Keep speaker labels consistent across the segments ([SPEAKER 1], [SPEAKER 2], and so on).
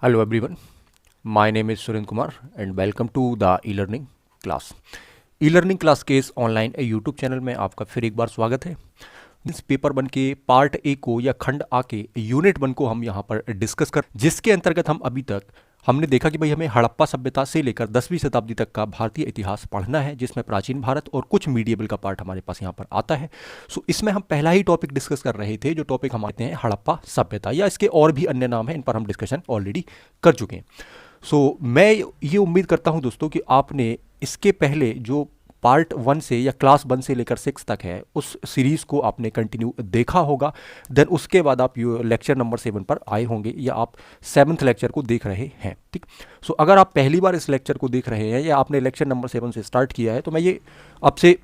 [SPEAKER 1] Hello everyone, my name is Suren Kumar and welcome to the e-learning class. E-learning class के इस online YouTube channel में आपका फिर एक बार स्वागत है। इस पेपर वन के पार्ट ए को या खंड आ के यूनिट वन को हम यहाँ पर डिस्कस कर, जिसके अंतर्गत हम अभी तक हमने देखा कि भाई हमें हड़प्पा सभ्यता से लेकर 10वीं शताब्दी तक का भारतीय इतिहास पढ़ना है, जिसमें प्राचीन भारत और कुछ मीडिएवल का पार्ट हमारे पास यहाँ पर आता है। सो इसमें हम पहला ही टॉपिक डिस्कस कर रहे थे, जो टॉपिक हम आते हैं हड़प्पा सभ्यता, या इसके और भी अन्य नाम हैं, इन पर हम डिस्कशन ऑलरेडी कर चुके हैं। सो मैं ये उम्मीद करता हूँ दोस्तों कि आपने इसके पहले जो पार्ट वन से या क्लास वन से लेकर सिक्स तक है उस सीरीज़ को आपने कंटिन्यू देखा होगा। देन उसके बाद आप लेक्चर नंबर 7 पर आए होंगे या आप 7th लेक्चर को देख रहे हैं। ठीक, सो अगर आप पहली बार इस लेक्चर को देख रहे हैं या आपने लेक्चर नंबर 7 से स्टार्ट किया है, तो मैं ये आपसे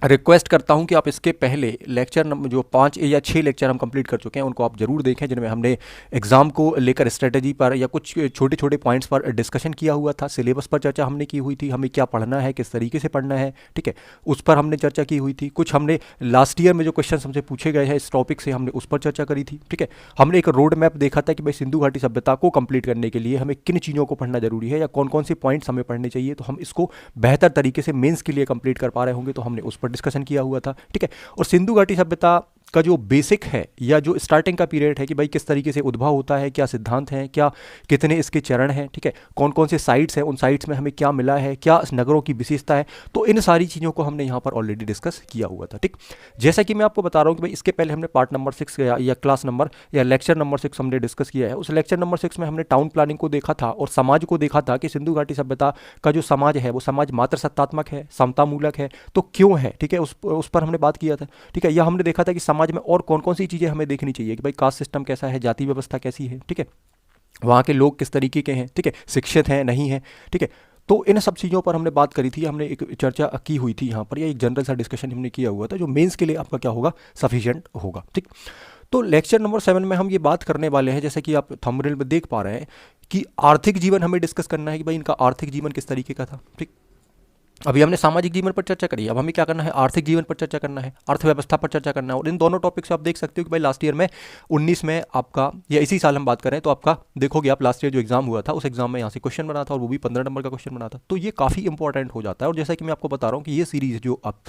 [SPEAKER 1] रिक्वेस्ट करता हूं कि आप इसके पहले लेक्चर नंबर जो 5 या 6 लेक्चर हम कंप्लीट कर चुके हैं उनको आप जरूर देखें, जिनमें हमने एग्जाम को लेकर स्ट्रेटजी पर या कुछ छोटे छोटे पॉइंट्स पर डिस्कशन किया हुआ था, सिलेबस पर चर्चा हमने की हुई थी, हमें क्या पढ़ना है, किस तरीके से पढ़ना है, ठीक है, उस पर हमने चर्चा की हुई थी। कुछ हमने लास्ट ईयर में जो क्वेश्चन हमसे पूछे गए हैं इस टॉपिक से, हमने उस पर चर्चा करी थी। ठीक है, हमने एक रोड मैप देखा था कि भाई सिंधु घाटी सभ्यता को कंप्लीट करने के लिए हमें किन चीज़ों को पढ़ना जरूरी है या कौन कौन से पॉइंट्स हमें पढ़ने चाहिए, तो हम इसको बेहतर तरीके से मेंस के लिए कंप्लीट कर पा रहे होंगे, तो हमने उस पर डिस्कशन किया हुआ था। ठीक है, और सिंधु घाटी सभ्यता का जो बेसिक है या जो स्टार्टिंग का पीरियड है कि भाई किस तरीके से उद्भव होता है, क्या सिद्धांत हैं, क्या कितने इसके चरण हैं, ठीक है, कौन कौन से साइट्स हैं, उन साइट्स में हमें क्या मिला है, क्या नगरों की विशेषता है, तो इन सारी चीज़ों को हमने यहाँ पर ऑलरेडी डिस्कस किया हुआ था। ठीक, जैसा कि मैं आपको बता रहा हूँ कि भाई इसके पहले हमने पार्ट नंबर 6 या क्लास नंबर या लेक्चर नंबर 6 हमने डिस्कस किया है। उस लेक्चर नंबर 6 में हमने टाउन प्लानिंग को देखा था और समाज को देखा था कि सिंधु घाटी सभ्यता का जो समाज है वो समाज मात्र सत्तात्मक है, समतामूलक है, तो क्यों है, ठीक है, उस पर हमने बात किया था। ठीक है, यह हमने देखा था कि समाज में और कौन कौन सी चीज़ें हमें देखनी चाहिए कि भाई कास्ट सिस्टम कैसा है, जाति व्यवस्था कैसी है, ठीक है, वहाँ के लोग किस तरीके के हैं, ठीक है, शिक्षित हैं नहीं है, ठीक है, तो इन सब चीज़ों पर हमने बात करी थी, हमने एक चर्चा की हुई थी यहाँ पर, या एक जनरल सा डिस्कशन हमने किया हुआ था जो मेंस के लिए आपका क्या होगा, सफिशिएंट होगा। ठीक, तो लेक्चर नंबर 7 में हम ये बात करने वाले हैं, जैसे कि आप थंबनेल में देख पा रहे हैं कि आर्थिक जीवन हमें डिस्कस करना है कि भाई इनका आर्थिक जीवन किस तरीके का था। ठीक, अभी हमने सामाजिक जीवन पर चर्चा करी, अब हमें क्या करना है, आर्थिक जीवन पर चर्चा करना है, अर्थव्यवस्था पर चर्चा करना है। और इन दोनों टॉपिक से आप देख सकते हो कि भाई लास्ट ईयर में 19 में आपका, या इसी साल हम बात करें तो आपका देखोगे आप लास्ट ईयर जो एग्जाम हुआ था उस एग्जाम में यहाँ से क्वेश्चन बना था और वो भी 15 नंबर का क्वेश्चन बना था, तो ये काफ़ी इंपॉर्टेंट हो जाता है। और जैसा कि मैं आपको बता रहा हूँ कि ये सीरीज जो आप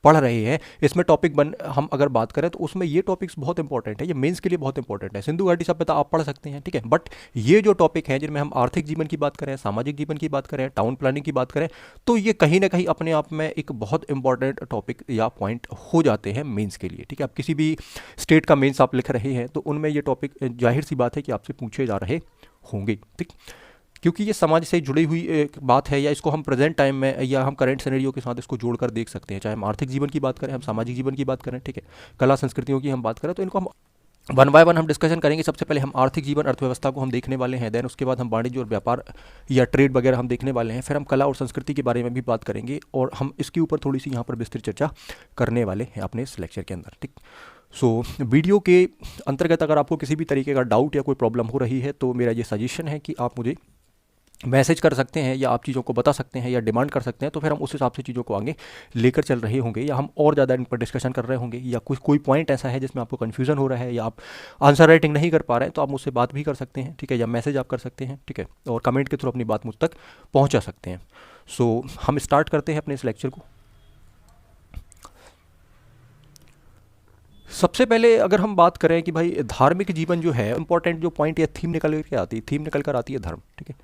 [SPEAKER 1] पढ़ रहे हैं इसमें टॉपिक वन हम अगर बात करें तो उसमें ये टॉपिक्स बहुत इंपॉर्टेंट है, ये मेंस के लिए बहुत इंपॉर्टेंट है। सिंधु घाटी सभ्यता आप पढ़ सकते हैं, ठीक है, बट ये जो टॉपिक है जिनमें हम आर्थिक जीवन की बात करें, सामाजिक जीवन की बात करें, टाउन प्लानिंग की बात करें, तो ये कहीं ना कहीं अपने आप में एक बहुत इंपॉर्टेंट टॉपिक या पॉइंट हो जाते हैं मेंस के लिए। ठीक है, आप किसी भी स्टेट का मेंस आप लिख रहे हैं तो उनमें ये टॉपिक जाहिर सी बात है कि आपसे पूछे जा रहे होंगे। ठीक, क्योंकि ये समाज से जुड़ी हुई एक बात है, या इसको हम प्रेजेंट टाइम में या हम करंट सिनेरियो के साथ इसको जोड़कर देख सकते हैं, चाहे हम आर्थिक जीवन की बात करें, हम सामाजिक जीवन की बात करें, ठीक है, कला संस्कृतियों की हम बात करें, तो इनको हम वन बाय वन हम डिस्कशन करेंगे। सबसे पहले हम आर्थिक जीवन अर्थव्यवस्था को हम देखने वाले हैं, देन उसके बाद हम वाणिज्य और व्यापार या ट्रेड वगैरह हम देखने वाले हैं, फिर हम कला और संस्कृति के बारे में भी बात करेंगे और हम इसके ऊपर थोड़ी सी यहाँ पर विस्तृत चर्चा करने वाले हैं अपने इस लेक्चर के अंदर। ठीक, सो वीडियो के अंतर्गत अगर आपको किसी भी तरीके का डाउट या कोई प्रॉब्लम हो रही है तो मेरा ये सजेशन है कि आप मुझे मैसेज कर सकते हैं या आप चीज़ों को बता सकते हैं या डिमांड कर सकते हैं, तो फिर हम उस हिसाब से चीज़ों को आगे लेकर चल रहे होंगे या हम और ज़्यादा इन पर डिस्कशन कर रहे होंगे, या कोई पॉइंट ऐसा है जिसमें आपको कन्फ्यूजन हो रहा है या आप आंसर राइटिंग नहीं कर पा रहे हैं तो आप मुझसे बात भी कर सकते हैं, ठीक है, या मैसेज आप कर सकते हैं, ठीक है, और कमेंट के थ्रू अपनी बात मुझ तक पहुँचा सकते हैं। सो हम स्टार्ट करते हैं अपने इस लेक्चर को। सबसे पहले अगर हम बात करें कि भाई धार्मिक जीवन जो है, इंपॉर्टेंट जो पॉइंट या थीम निकल के आती है, थीम निकल कर आती है धर्म। ठीक है,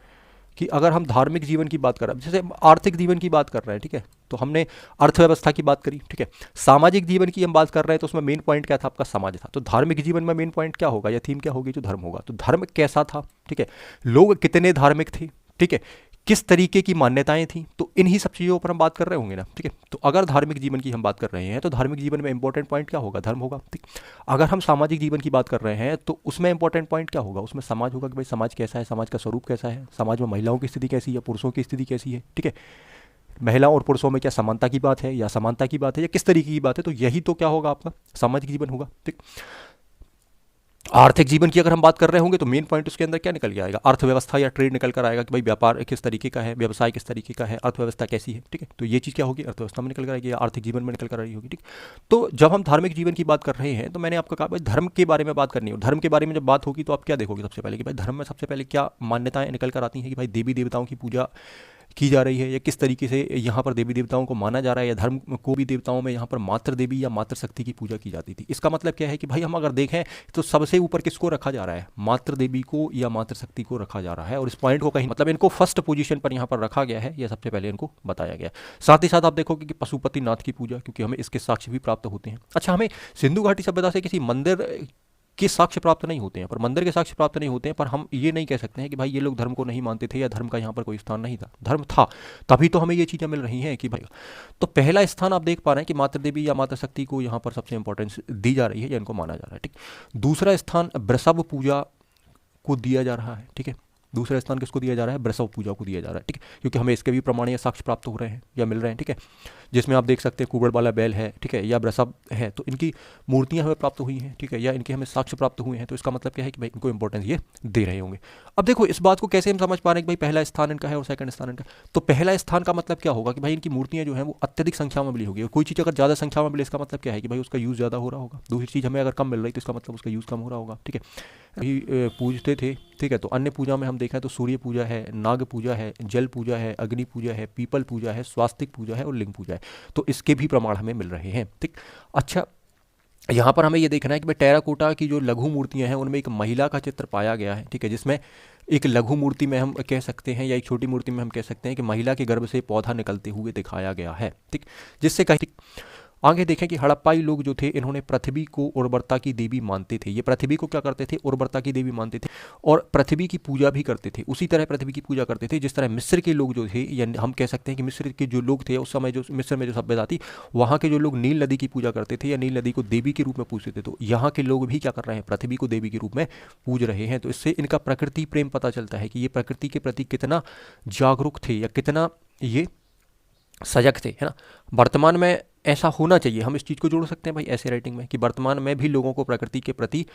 [SPEAKER 1] कि अगर हम धार्मिक जीवन की बात कर रहे हैं, जैसे आर्थिक जीवन की बात कर रहे हैं, ठीक है, तो हमने अर्थव्यवस्था की बात करी, ठीक है, सामाजिक जीवन की हम बात कर रहे हैं तो उसमें मेन पॉइंट क्या था, आपका समाज था, तो धार्मिक जीवन में मेन पॉइंट क्या होगा या थीम क्या होगी, जो धर्म होगा, तो धर्म कैसा था, ठीक है, लोग कितने धार्मिक थे, ठीक है, किस तरीके की मान्यताएं थी, तो इन्हीं सब चीज़ों पर हम बात कर रहे होंगे ना। ठीक है, तो अगर धार्मिक जीवन की हम बात कर रहे हैं तो धार्मिक जीवन में इंपॉर्टेंट पॉइंट क्या होगा, धर्म होगा। ठीक, अगर हम सामाजिक जीवन की बात कर रहे हैं तो उसमें इंपॉर्टेंट पॉइंट क्या होगा, उसमें समाज होगा कि भाई समाज कैसा है, समाज का स्वरूप कैसा है, समाज में महिलाओं की स्थिति कैसी है, पुरुषों की स्थिति कैसी है, ठीक है, महिलाओं और पुरुषों में क्या समानता की बात है या समानता की बात है या किस तरीके की बात है, तो यही तो क्या होगा, आपका सामाजिक जीवन होगा। ठीक, आर्थिक जीवन की अगर हम बात कर रहे होंगे तो मेन पॉइंट उसके अंदर क्या निकल के आएगा, अर्थव्यवस्था या ट्रेड निकल कर आएगा कि भाई व्यापार किस तरीके का है, व्यवसाय किस तरीके का है, अर्थव्यवस्था कैसी है। ठीक है, तो ये चीज़ क्या होगी, अर्थव्यवस्था में निकल कर आएगी या आर्थिक जीवन में निकल कर आई होगी। ठीक, तो जब हम धार्मिक जीवन की बात कर रहे हैं तो मैंने आपको कहा भाई धर्म के बारे में बात करनी हो, धर्म के बारे में जब बात होगी तो आप क्या देखोगे सबसे पहले कि भाई धर्म में सबसे पहले क्या मान्यताएं निकल कर आती हैं कि भाई देवी देवताओं की पूजा की जा रही है या किस तरीके से यहाँ पर देवी देवताओं को माना जा रहा है, या धर्म को भी देवताओं में यहाँ पर मातृ देवी या मातृ शक्ति की पूजा की जाती थी। इसका मतलब क्या है कि भाई हम अगर देखें तो सबसे ऊपर किसको रखा जा रहा है, मातृ देवी को या मातृ शक्ति को रखा जा रहा है, और इस पॉइंट को कहीं मतलब इनको फर्स्ट पोजीशन पर यहाँ पर रखा गया है, यह सबसे पहले इनको बताया गया। साथ ही साथ आप देखोगे कि पशुपति नाथ की पूजा, क्योंकि हमें इसके साक्ष्य भी प्राप्त होते हैं। अच्छा, हमें सिंधु घाटी सभ्यता से किसी मंदिर के साक्ष्य प्राप्त नहीं होते हैं, पर मंदिर के साक्ष्य प्राप्त नहीं होते हैं, पर हम ये नहीं कह सकते हैं कि भाई ये लोग धर्म को नहीं मानते थे या धर्म का यहाँ पर कोई स्थान नहीं था, धर्म था, तभी तो हमें ये चीज़ें मिल रही हैं कि भाई। तो पहला स्थान आप देख पा रहे हैं कि मातृ देवी या मातृ शक्ति को यहाँ पर सबसे इंपॉर्टेंस दी जा रही है या इनको माना जा रहा है। ठीक, दूसरा स्थान वृषभ पूजा को दिया जा रहा है। ठीक है, दूसरा स्थान किसको दिया जा रहा है, वृषभ पूजा को दिया जा रहा है। ठीक है, क्योंकि हमें इसके भी प्रमाण या साक्ष्य प्राप्त हो रहे हैं या मिल रहे हैं। ठीक है, जिसमें आप देख सकते हैं कुबड़ वाला बैल है, ठीक है, या वृषभ है, तो इनकी मूर्तियां हमें प्राप्त हुई हैं। ठीक है, या इनके हमें साक्ष्य प्राप्त हुए हैं, तो इसका मतलब क्या है कि भाई इनको इंपॉर्टेंस ये दे रहे होंगे। अब देखो इस बात को कैसे हम समझ पा रहे हैं कि भाई पहला स्थान इनका है और सेकंड स्थान इनका। तो पहला स्थान का मतलब क्या होगा कि भाई इनकी मूर्तियां जो है वो अत्यधिक संख्या में मिली होगी, और कोई चीज़ अगर ज़्यादा संख्या में मिले इसका मतलब क्या है कि भाई उसका यूज़ ज़्यादा हो रहा होगा। दूसरी चीज़ हमें अगर कम मिल रही तो इसका मतलब उसका यूज़ कम हो रहा होगा। ठीक है, अभी पूजते थे। ठीक है, तो अन्य पूजा में हम देखें तो सूर्य पूजा है, नाग पूजा है, जल पूजा है, अग्नि पूजा है, पीपल पूजा है, स्वास्तिक पूजा है और लिंग पूजा है। तो इसके भी प्रमाण हमें मिल रहे हैं। ठीक, अच्छा, यहाँ पर हमें ये देखना है कि भाई टेराकोटा की जो लघु मूर्तियाँ हैं उनमें एक महिला का चित्र पाया गया है। ठीक है, जिसमें एक लघु मूर्ति में हम कह सकते हैं या एक छोटी मूर्ति में हम कह सकते हैं कि महिला के गर्भ से पौधा निकलते हुए दिखाया गया है। ठीक, जिससे कहीं आगे देखें कि हड़प्पाई लोग जो थे इन्होंने पृथ्वी को उर्वरता की देवी मानते थे। ये पृथ्वी को क्या करते थे, उर्वरता की देवी मानते थे और पृथ्वी की पूजा भी करते थे। उसी तरह पृथ्वी की पूजा करते थे जिस तरह मिस्र के लोग जो थे, या हम कह सकते हैं कि मिस्र के जो लोग थे उस समय, जो मिस्र में जो सभ्यता थी, वहाँ के जो लोग नील नदी की पूजा करते थे या नील नदी को देवी के रूप में पूजते थे, तो यहाँ के लोग भी क्या कर रहे हैं, पृथ्वी को देवी के रूप में पूज रहे हैं। तो इससे इनका प्रकृति प्रेम पता चलता है कि ये प्रकृति के प्रति कितना जागरूक थे या कितना ये सजग थे, है ना। वर्तमान में ऐसा होना चाहिए, हम इस चीज़ को जोड़ सकते हैं भाई ऐसे राइटिंग में कि वर्तमान में भी लोगों को प्रकृति के प्रति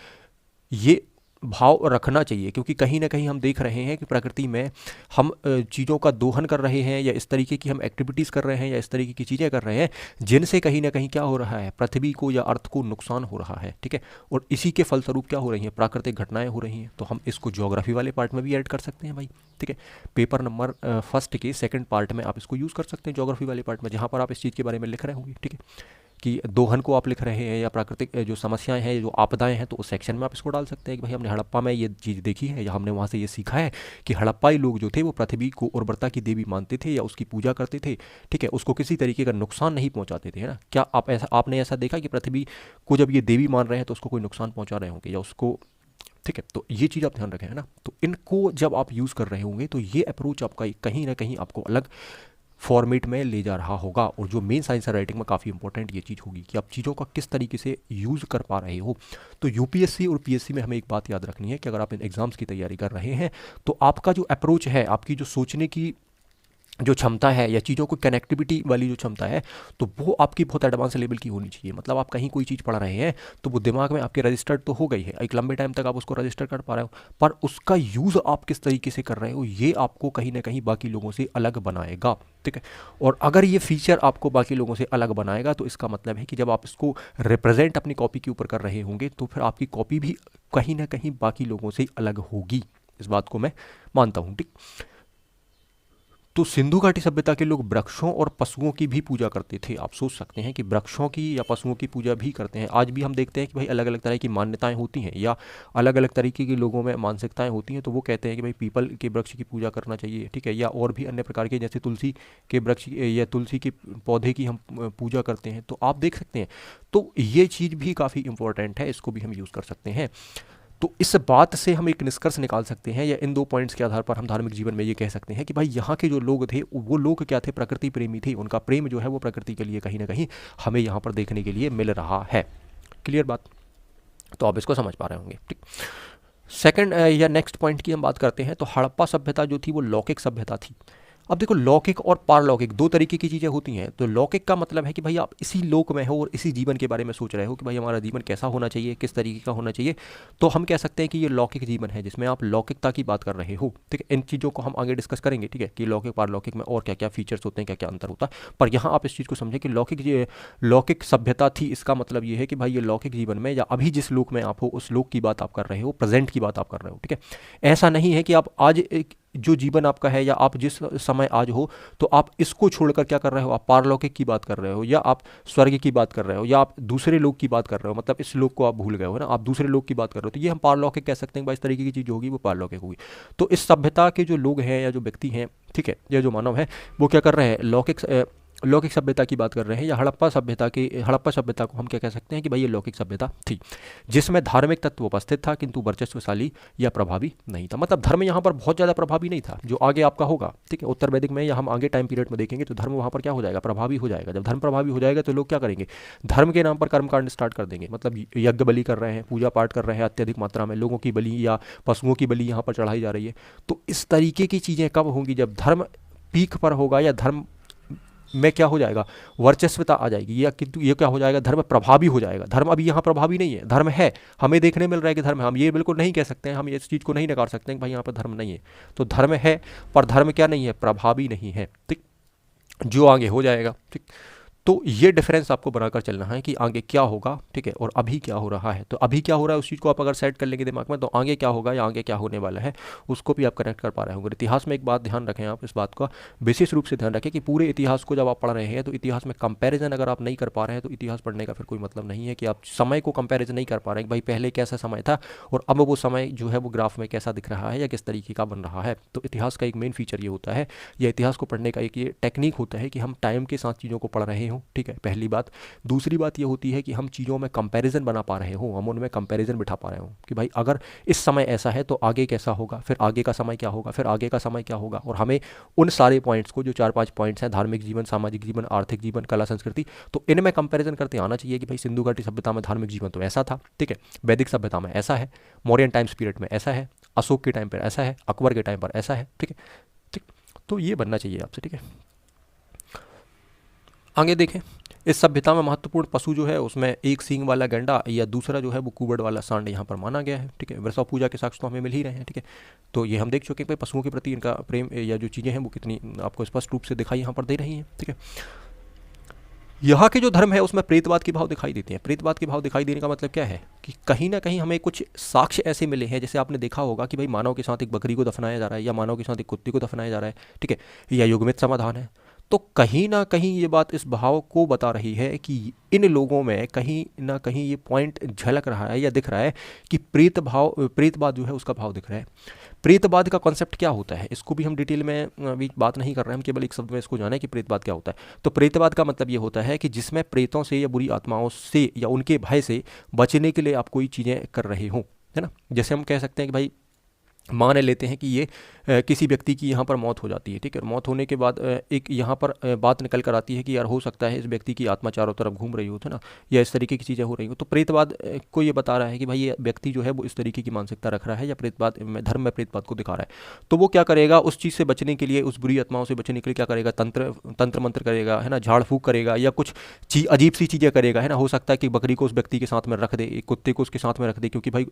[SPEAKER 1] ये भाव रखना चाहिए, क्योंकि कहीं ना कहीं हम देख रहे हैं कि प्रकृति में हम चीज़ों का दोहन कर रहे हैं या इस तरीके की हम एक्टिविटीज़ कर रहे हैं या इस तरीके की चीज़ें कर रहे हैं जिनसे कहीं ना कहीं क्या हो रहा है, पृथ्वी को या अर्थ को नुकसान हो रहा है। ठीक है, और इसी के फलस्वरूप क्या हो रही हैं, प्राकृतिक घटनाएं हो रही हैं। तो हम इसको ज्योग्राफी वाले पार्ट में भी ऐड कर सकते हैं भाई। ठीक है, पेपर नंबर फर्स्ट के सेकंड पार्ट में आप इसको यूज़ कर सकते हैं, ज्योग्राफी वाले पार्ट में, जहाँ पर आप इस चीज़ के बारे में लिख रहे होंगे। ठीक है, कि दोहन को आप लिख रहे हैं या प्राकृतिक जो समस्याएं हैं, जो आपदाएं हैं, तो उस सेक्शन में आप इसको डाल सकते हैं कि भाई हमने हड़प्पा में ये चीज़ देखी है या हमने वहाँ से ये सीखा है कि हड़प्पाई लोग जो थे वो पृथ्वी को उर्वरता की देवी मानते थे या उसकी पूजा करते थे। ठीक है, उसको किसी तरीके का नुकसान नहीं पहुँचाते थे, है ना। क्या आपने ऐसा देखा कि पृथ्वी को जब ये देवी मान रहे हैं तो उसको कोई नुकसान पहुँचा रहे होंगे या उसको, ठीक है, तो ये चीज़ आप ध्यान रखें, है ना। तो इनको जब आप यूज़ कर रहे होंगे तो ये अप्रोच आपका कहीं ना कहीं आपको अलग फॉर्मेट में ले जा रहा होगा, और जो मेन साइंस राइटिंग में काफ़ी इंपॉर्टेंट ये चीज़ होगी कि आप चीज़ों का किस तरीके से यूज़ कर पा रहे हो। तो यूपीएससी और पीएससी में हमें एक बात याद रखनी है कि अगर आप इन एग्ज़ाम्स की तैयारी कर रहे हैं तो आपका जो अप्रोच है, आपकी जो सोचने की जो क्षमता है या चीज़ों को कनेक्टिविटी वाली जो क्षमता है, तो वो आपकी बहुत एडवांस लेवल की होनी चाहिए। मतलब आप कहीं कोई चीज़ पढ़ रहे हैं तो वो दिमाग में आपके रजिस्टर्ड तो हो गई है, एक लंबे टाइम तक आप उसको रजिस्टर कर पा रहे हो, पर उसका यूज़ आप किस तरीके से कर रहे हो ये आपको कहीं ना कहीं बाकी लोगों से अलग बनाएगा। ठीक है, और अगर ये फीचर आपको बाकी लोगों से अलग बनाएगा तो इसका मतलब है कि जब आप इसको रिप्रेजेंट अपनी कॉपी के ऊपर कर रहे होंगे तो फिर आपकी कॉपी भी कहीं ना कहीं बाकी लोगों से अलग होगी। इस बात को मैं मानता हूँ। ठीक, तो सिंधु घाटी सभ्यता के लोग वृक्षों और पशुओं की भी पूजा करते थे। आप सोच सकते हैं कि वृक्षों की या पशुओं की पूजा भी करते हैं। आज भी हम देखते हैं कि भाई अलग अलग तरह की मान्यताएं होती हैं या अलग अलग तरीके के लोगों में मानसिकताएं होती हैं, तो वो कहते हैं कि भाई पीपल के वृक्ष की पूजा करना चाहिए। ठीक है, या और भी अन्य प्रकार के जैसे तुलसी के वृक्ष या तुलसी के पौधे की हम पूजा करते हैं, तो आप देख सकते हैं। तो ये चीज़ भी काफ़ी इंपॉर्टेंट है, इसको भी हम यूज़ कर सकते हैं। तो इस बात से हम एक निष्कर्ष निकाल सकते हैं या इन दो पॉइंट्स के आधार पर हम धार्मिक जीवन में ये कह सकते हैं कि भाई यहाँ के जो लोग थे वो लोग क्या थे, प्रकृति प्रेमी थे। उनका प्रेम जो है वो प्रकृति के लिए कहीं ना कहीं हमें यहाँ पर देखने के लिए मिल रहा है। क्लियर बात, तो आप इसको समझ पा रहे होंगे। ठीक, सेकंड या नेक्स्ट पॉइंट की हम बात करते हैं तो हड़प्पा सभ्यता जो थी वो लौकिक सभ्यता थी। अब देखो लौकिक और पारलौकिक दो तरीके की चीज़ें होती हैं। तो लौकिक का मतलब है कि भाई आप इसी लोक में हो और इसी जीवन के बारे में सोच रहे हो कि भाई हमारा जीवन कैसा होना चाहिए, किस तरीके का होना चाहिए। तो हम कह सकते हैं कि ये लौकिक जीवन है जिसमें आप लौकिकता की बात कर रहे हो। ठीक है, इन चीज़ों को हम आगे डिस्कस करेंगे, ठीक है, कि लौकिक पारलौकिक में और क्या क्या फीचर्स होते हैं, क्या क्या अंतर होता है। पर यहाँ आप इस चीज़ को समझें कि लौकिक सभ्यता थी, इसका मतलब ये है कि भाई ये लौकिक जीवन में या अभी जिस लोक में आप हो उस लोक की बात आप कर रहे हो, प्रेजेंट की बात आप कर रहे हो। ठीक है, ऐसा नहीं है कि आप आज जो जीवन आपका है या आप जिस समय आज हो तो आप इसको छोड़कर क्या कर रहे हो, आप पारलौकिक की बात कर रहे हो या आप स्वर्ग की बात कर रहे हो या आप दूसरे लोक की बात कर रहे हो, मतलब इस लोक को आप भूल गए हो ना, आप दूसरे लोक की बात कर रहे हो। तो ये हम पारलौकिक कह सकते हैं भाई, इस तरीके की चीज़ होगी वो पारलौकिक होगी। तो इस सभ्यता के जो लोग हैं या जो व्यक्ति हैं, ठीक है, या जो मानव है, वो क्या कर रहे हैं, लौकिक सभ्यता की बात कर रहे हैं। या हड़प्पा सभ्यता को हम क्या कह सकते हैं कि भाई ये लौकिक सभ्यता थी जिसमें धार्मिक तत्व उपस्थित था किंतु वर्चस्वशाली या प्रभावी नहीं था। मतलब धर्म यहाँ पर बहुत ज़्यादा प्रभावी नहीं था, जो आगे आपका होगा, ठीक है, उत्तर वैदिक में या हम आगे टाइम पीरियड में देखेंगे तो धर्म वहाँ पर क्या हो जाएगा, प्रभावी हो जाएगा। जब धर्म प्रभावी हो जाएगा तो लोग क्या करेंगे, धर्म के नाम पर कर्मकांड स्टार्ट कर देंगे। मतलब यज्ञ बलि कर रहे हैं, पूजा पाठ कर रहे हैं, अत्यधिक मात्रा में लोगों की बलि या पशुओं की बलि यहाँ पर चढ़ाई जा रही है। तो इस तरीके की चीज़ें कब होंगी, जब धर्म पीक पर होगा या धर्म में क्या हो जाएगा, वर्चस्वता आ जाएगी, या किंतु ये क्या हो जाएगा, धर्म प्रभावी हो जाएगा। धर्म अभी यहाँ प्रभावी नहीं है, धर्म है, हमें देखने मिल रहा है कि धर्म है, हम ये बिल्कुल नहीं कह सकते हैं, हम इस चीज़ को नहीं नकार सकते हैं कि भाई यहाँ पर धर्म नहीं है। तो धर्म है पर धर्म क्या नहीं है, प्रभावी नहीं है। ठीक, जो आगे हो जाएगा। ठीक, तो ये डिफरेंस आपको बनाकर चलना है कि आगे क्या होगा, ठीक है, और अभी क्या हो रहा है। तो अभी क्या हो रहा है उस चीज़ को आप अगर सेट कर लेंगे दिमाग में, तो आगे क्या होगा या आगे क्या होने वाला है उसको भी आप कनेक्ट कर पा रहे होंगे। इतिहास में एक बात ध्यान रखें, आप इस बात का विशेष रूप से ध्यान रखें कि पूरे इतिहास को जब आप पढ़ रहे हैं तो इतिहास में कंपैरिजन अगर आप नहीं कर पा रहे हैं तो इतिहास पढ़ने का फिर कोई मतलब नहीं है। कि आप समय को कंपैरिजन नहीं कर पा रहे हैं कि भाई पहले कैसा समय था और अब वो समय जो है वो ग्राफ में कैसा दिख रहा है या किस तरीके का बन रहा है। तो इतिहास का एक मेन फीचर ये होता है, या इतिहास को पढ़ने का एक ये टेक्निक होता है कि हम टाइम के साथ चीज़ों को पढ़ रहे हों। ठीक है, पहली बात। दूसरी बात ये होती है कि हम चीज़ों में कंपैरिजन बना पा रहे हो, हम उनमें कंपैरिजन बिठा पा रहे हो कि भाई अगर इस समय ऐसा है तो आगे कैसा होगा, फिर आगे का समय क्या होगा, फिर आगे का समय क्या होगा। और हमें उन सारे पॉइंट्स को, जो 4-5 पॉइंट्स हैं, धार्मिक जीवन, सामाजिक जीवन, आर्थिक जीवन, कला संस्कृति, तो इनमें कंपैरिजन करते आना चाहिए कि भाई सिंधु घाटी सभ्यता में धार्मिक जीवन तो ऐसा था, ठीक है, वैदिक सभ्यता में ऐसा है, मौर्यन टाइम्स पीरियड में ऐसा है, अशोक के टाइम पर ऐसा है, अकबर के टाइम पर ऐसा है। ठीक है, ठीक, तो ये बनना चाहिए आपसे। ठीक है, आगे देखें, इस सभ्यता में महत्वपूर्ण पशु जो है उसमें एक सींग वाला गैंडा या दूसरा जो है वो कुबड़ वाला सांड यहाँ पर माना गया है। ठीक है, वृषभ पूजा के साक्ष्य तो हमें मिल ही रहे हैं। ठीक है, तो ये हम देख चुके हैं कि पशुओं के प्रति इनका प्रेम या जो चीज़ें हैं वो कितनी आपको स्पष्ट रूप से दिखाई यहाँ पर दे रही हैं। ठीक है, यहाँ के जो धर्म है उसमें प्रेतवाद के भाव दिखाई देते हैं। प्रेतवाद के भाव दिखाई देने का मतलब क्या है कि कहीं ना कहीं हमें कुछ साक्ष्य ऐसे मिले हैं, जैसे आपने देखा होगा कि भाई मानव के साथ एक बकरी को दफनाया जा रहा है या मानव के साथ एक कुत्ते को दफनाया जा रहा है। ठीक है, या युगमित समाधान है। तो कहीं ना कहीं ये बात इस भाव को बता रही है कि इन लोगों में कहीं ना कहीं ये पॉइंट झलक रहा है या दिख रहा है कि प्रेतवाद जो है उसका भाव दिख रहा है। प्रेतवाद का कॉन्सेप्ट क्या होता है, इसको भी हम डिटेल में अभी बात नहीं कर रहे हैं, हम केवल एक शब्द में इसको जाने कि प्रेतवाद क्या होता है। तो प्रेतवाद का मतलब ये होता है कि जिसमें प्रेतों से या बुरी आत्माओं से या उनके भय से बचने के लिए आप कोई चीज़ें कर रहे हो, है ना। जैसे हम कह सकते हैं कि भाई मान लेते हैं कि ये किसी व्यक्ति की यहाँ पर मौत हो जाती है। ठीक है, मौत होने के बाद एक यहाँ पर बात निकल कर आती है कि यार हो सकता है इस व्यक्ति की आत्मा चारों तरफ घूम रही हो, है ना, या इस तरीके की चीज़ें हो रही हो। तो प्रेतवाद को ये बता रहा है कि भाई ये व्यक्ति जो है वो इस तरीके की मानसिकता रख रहा है या प्रेतवाद में, धर्म में प्रेतवाद को दिखा रहा है। तो वो क्या करेगा, उस चीज़ से बचने के लिए, उस बुरी आत्माओं से बचने के लिए क्या करेगा, तंत्र मंत्र करेगा, है ना, झाड़ फूक करेगा या कुछ अजीब सी चीज़ें करेगा, है ना। हो सकता है कि बकरी को उस व्यक्ति के साथ में रख दे, एक कुत्ते को उसके साथ में रख दे, क्योंकि भाई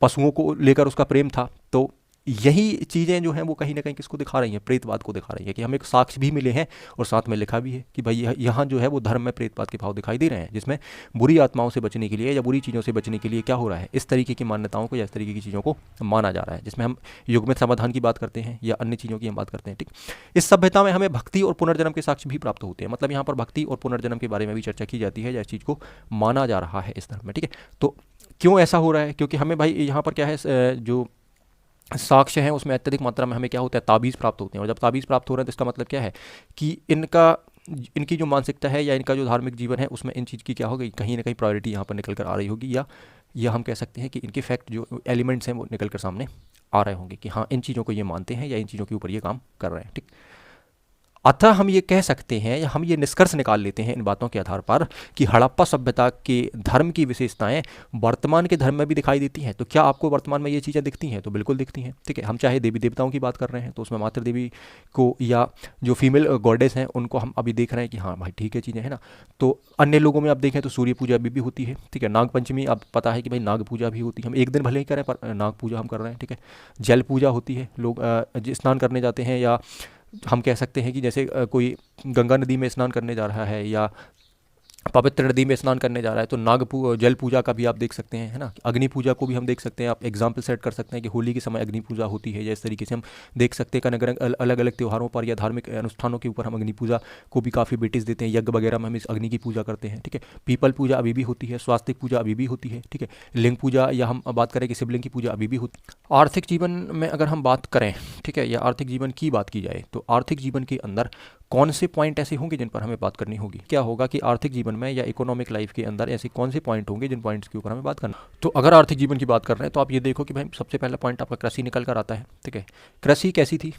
[SPEAKER 1] पशुओं को लेकर उसका प्रेम था। तो यही चीज़ें जो हैं वो कहीं ना कहीं किसको दिखा रही हैं, प्रेतवाद को दिखा रही है। कि हमें एक साक्ष्य भी मिले हैं और साथ में लिखा भी है कि भाई यहाँ जो है वो धर्म में प्रेतवाद के भाव दिखाई दे रहे हैं, जिसमें बुरी आत्माओं से बचने के लिए या बुरी चीज़ों से बचने के लिए क्या हो रहा है, इस तरीके की मान्यताओं को या इस तरीके की चीज़ों को माना जा रहा है, जिसमें हम युगमित समाधान की बात करते हैं या अन्य चीज़ों की हम बात करते हैं। ठीक, इस सभ्यता में हमें भक्ति और पुनर्जन्म के साक्ष्य भी प्राप्त होते हैं। मतलब यहाँ पर भक्ति और पुनर्जन्म के बारे में भी चर्चा की जाती है या इस चीज़ को माना जा रहा है इस धर्म में। ठीक है, तो क्यों ऐसा हो रहा है, क्योंकि हमें भाई यहाँ पर क्या है, जो साक्ष्य हैं उसमें अत्यधिक मात्रा में हमें क्या होता है, ताबीज़ प्राप्त होते हैं। और जब ताबीज़ प्राप्त हो रहे हैं तो इसका मतलब क्या है कि इनकी जो मानसिकता है या इनका जो धार्मिक जीवन है उसमें इन चीज़ की क्या होगी, कहीं ना कहीं प्रायोरिटी यहाँ पर निकल कर आ रही होगी, या हम कह सकते हैं कि इनके फैक्ट जो एलिमेंट्स हैं वो निकल कर सामने आ रहे होंगे कि हाँ इन चीज़ों को ये मानते हैं या इन चीज़ों के ऊपर ये काम कर रहे हैं। ठीक, अतः हम ये कह सकते हैं या हम ये निष्कर्ष निकाल लेते हैं इन बातों के आधार पर कि हड़प्पा सभ्यता के धर्म की विशेषताएं वर्तमान के धर्म में भी दिखाई देती हैं। तो क्या आपको वर्तमान में ये चीज़ें दिखती हैं? तो बिल्कुल दिखती हैं। ठीक है, हम चाहे देवी देवताओं की बात कर रहे हैं तो उसमें मातृ देवी को या जो फीमेल गॉडेस हैं उनको हम अभी देख रहे हैं कि हाँ भाई ठीक है चीज़ें हैं ना। तो अन्य लोगों में आप देखें तो सूर्य पूजा अभी भी होती है। ठीक है, नाग पंचमी अब पता है कि भाई नाग पूजा भी होती है। हम एक दिन भले ही करें पर नाग पूजा हम कर रहे हैं। ठीक है, जल पूजा होती है, लोग स्नान करने जाते हैं, या हम कह सकते हैं कि जैसे कोई गंगा नदी में स्नान करने जा रहा है या पवित्र नदी में स्नान करने जा रहा है तो जल पूजा का भी आप देख सकते हैं, है ना। अग्नि पूजा को भी हम देख सकते हैं। आप एग्जाम्पल सेट कर सकते हैं कि होली के समय अग्नि पूजा होती है, या इस तरीके से हम देख सकते हैं कि अलग अलग त्योहारों पर या धार्मिक अनुष्ठानों के ऊपर हम अग्नि पूजा को भी काफ़ी वेटेज देते हैं। यज्ञ वगैरह में हम इस अग्नि की पूजा करते हैं। ठीक है, पीपल पूजा अभी भी होती है, स्वास्तिक पूजा अभी भी होती है। ठीक है, लिंग पूजा या हम बात करें कि शिवलिंग की पूजा अभी भी होती है। आर्थिक जीवन में अगर हम बात करें, ठीक है, या आर्थिक जीवन की बात की जाए तो आर्थिक जीवन के अंदर कौन से पॉइंट ऐसे होंगे जिन पर हमें बात करनी होगी? क्या होगा कि आर्थिक जीवन में या इकोनॉमिक लाइफ के अंदर ऐसे कौन से पॉइंट होंगे जिन पॉइंट्स के ऊपर हमें बात करना? तो अगर आर्थिक जीवन की बात कर रहे हैं तो आप ये देखो कि भाई सबसे पहला पॉइंट आपका कृषि निकल कर आता है। ठीक है, कृषि कैसी थी,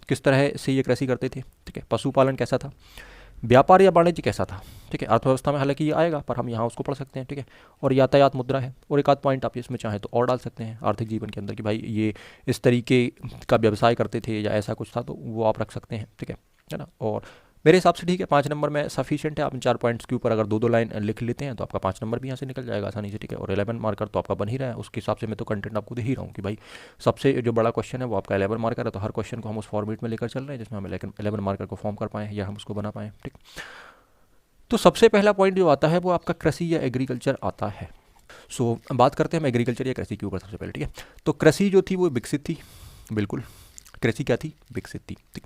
[SPEAKER 1] किस तरह से ये कृषि करते थे? ठीक है, पशुपालन कैसा था, व्यापार या वाणिज्य कैसा था? ठीक है, अर्थव्यवस्था में हालांकि ये आएगा पर हम यहाँ उसको पढ़ सकते हैं। ठीक है, और यातायात मुद्रा है, और एक आध पॉइंट आप इसमें चाहें तो और डाल सकते हैं आर्थिक जीवन के अंदर कि भाई ये इस तरीके का व्यवसाय करते थे या ऐसा कुछ था, तो वो आप रख सकते हैं। ठीक है ना। और मेरे हिसाब से ठीक है 5 नंबर में सफिशिएंट है। आप इन 4 पॉइंट्स के ऊपर अगर 2-2 लाइन लिख लेते हैं तो आपका 5 नंबर भी यहाँ से निकल जाएगा आसानी से। ठीक है, और 11 मार्कर तो आपका बन ही रहा है। उसके हिसाब से मैं तो कंटेंट आपको दे ही रहा हूँ कि भाई सबसे जो बड़ा क्वेश्चन है वो आपका 11 मार्कर है, तो हर क्वेश्चन को हम उस फॉर्मेट में लेकर चल रहे हैं जिसमें हम 11 मार्कर को फॉर्म कर पाएँ या हम उसको बना पाएँ। ठीक, तो सबसे पहला पॉइंट जो आता है वो आपका कृषि या एग्रीकल्चर आता है। सो बात करते हैं हम एग्रीकल्चर या कृषि के ऊपर सबसे पहले। ठीक है, तो कृषि जो थी वो विकसित थी, बिल्कुल कृषि क्या थी, विकसित थी। ठीक,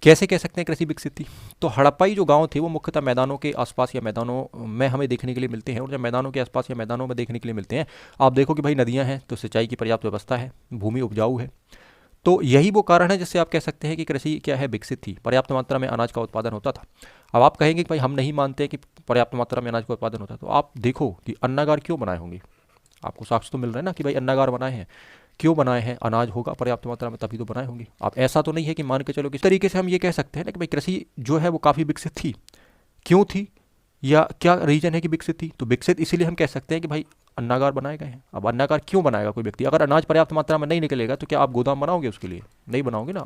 [SPEAKER 1] कैसे कह सकते हैं कृषि विकसित थी? तो हड़प्पाई जो गांव थे वो मुख्यतः मैदानों के आसपास या मैदानों में हमें देखने के लिए मिलते हैं। और जब मैदानों के आसपास या मैदानों में देखने के लिए मिलते हैं, आप देखो कि भाई नदियां हैं तो सिंचाई की पर्याप्त व्यवस्था है, भूमि उपजाऊ है। तो यही वो कारण है जिससे आप कह सकते हैं कि कृषि क्या है, विकसित थी, पर्याप्त मात्रा में अनाज का उत्पादन होता था। अब आप कहेंगे कि भाई हम नहीं मानते कि पर्याप्त मात्रा में अनाज का उत्पादन होता है, तो आप देखो कि अन्नागार क्यों बनाए होंगे। आपको साक्ष्य तो मिल रहा है ना कि भाई अन्नागार बनाए हैं, क्यों बनाए हैं? अनाज होगा पर्याप्त मात्रा में तभी तो बनाए होंगे। आप ऐसा तो नहीं है कि मान के चलो किस तरीके से हम ये कह सकते हैं ना कि भाई कृषि जो है वो काफ़ी विकसित थी। क्यों थी या क्या रीजन है कि विकसित थी? तो विकसित इसीलिए हम कह सकते हैं कि भाई अन्नागार बनाए गए हैं। अब अन्नागार क्यों बनाएगा कोई व्यक्ति? अगर अनाज पर्याप्त मात्रा में नहीं निकलेगा तो क्या आप गोदाम बनाओगे उसके लिए? नहीं बनाओगे ना।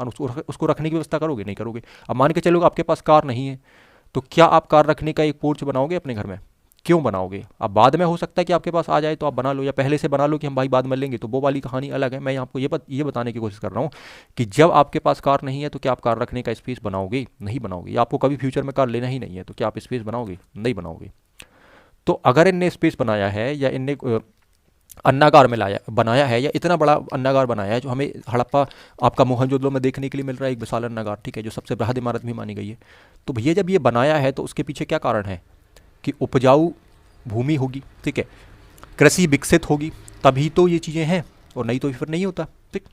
[SPEAKER 1] उसको रखने की व्यवस्था करोगे? नहीं करोगे। अब मान के चलोगे आपके पास कार नहीं है तो क्या आप कार रखने का एक पोर्च बनाओगे अपने घर में? क्यों बनाओगे? अब बाद में हो सकता है कि आपके पास आ जाए तो आप बना लो, या पहले से बना लो कि हम भाई बाद में लेंगे, तो वो वाली कहानी अलग है। मैं आपको ये बताने की कोशिश कर रहा हूँ कि जब आपके पास कार नहीं है तो क्या आप कार रखने का स्पेस बनाओगे? नहीं बनाओगे। या आपको कभी फ्यूचर में कार लेना ही नहीं है तो क्या आप स्पेस बनाओगे? नहीं बनाओगे। तो अगर इनने स्पेस बनाया है या इनने अन्नागार में लाया बनाया है या इतना बड़ा अन्नागार बनाया है जो हमें हड़प्पा आपका मोहनजोदड़ो में देखने के लिए मिल रहा है, एक विशाल अन्नागार, ठीक है, जो सबसे बृहद इमारत भी मानी गई है। तो भैया जब ये बनाया है तो उसके पीछे क्या कारण है कि उपजाऊ भूमि होगी, ठीक है, कृषि विकसित होगी, तभी तो ये चीज़ें हैं, और नहीं तो फिर नहीं होता। ठीक,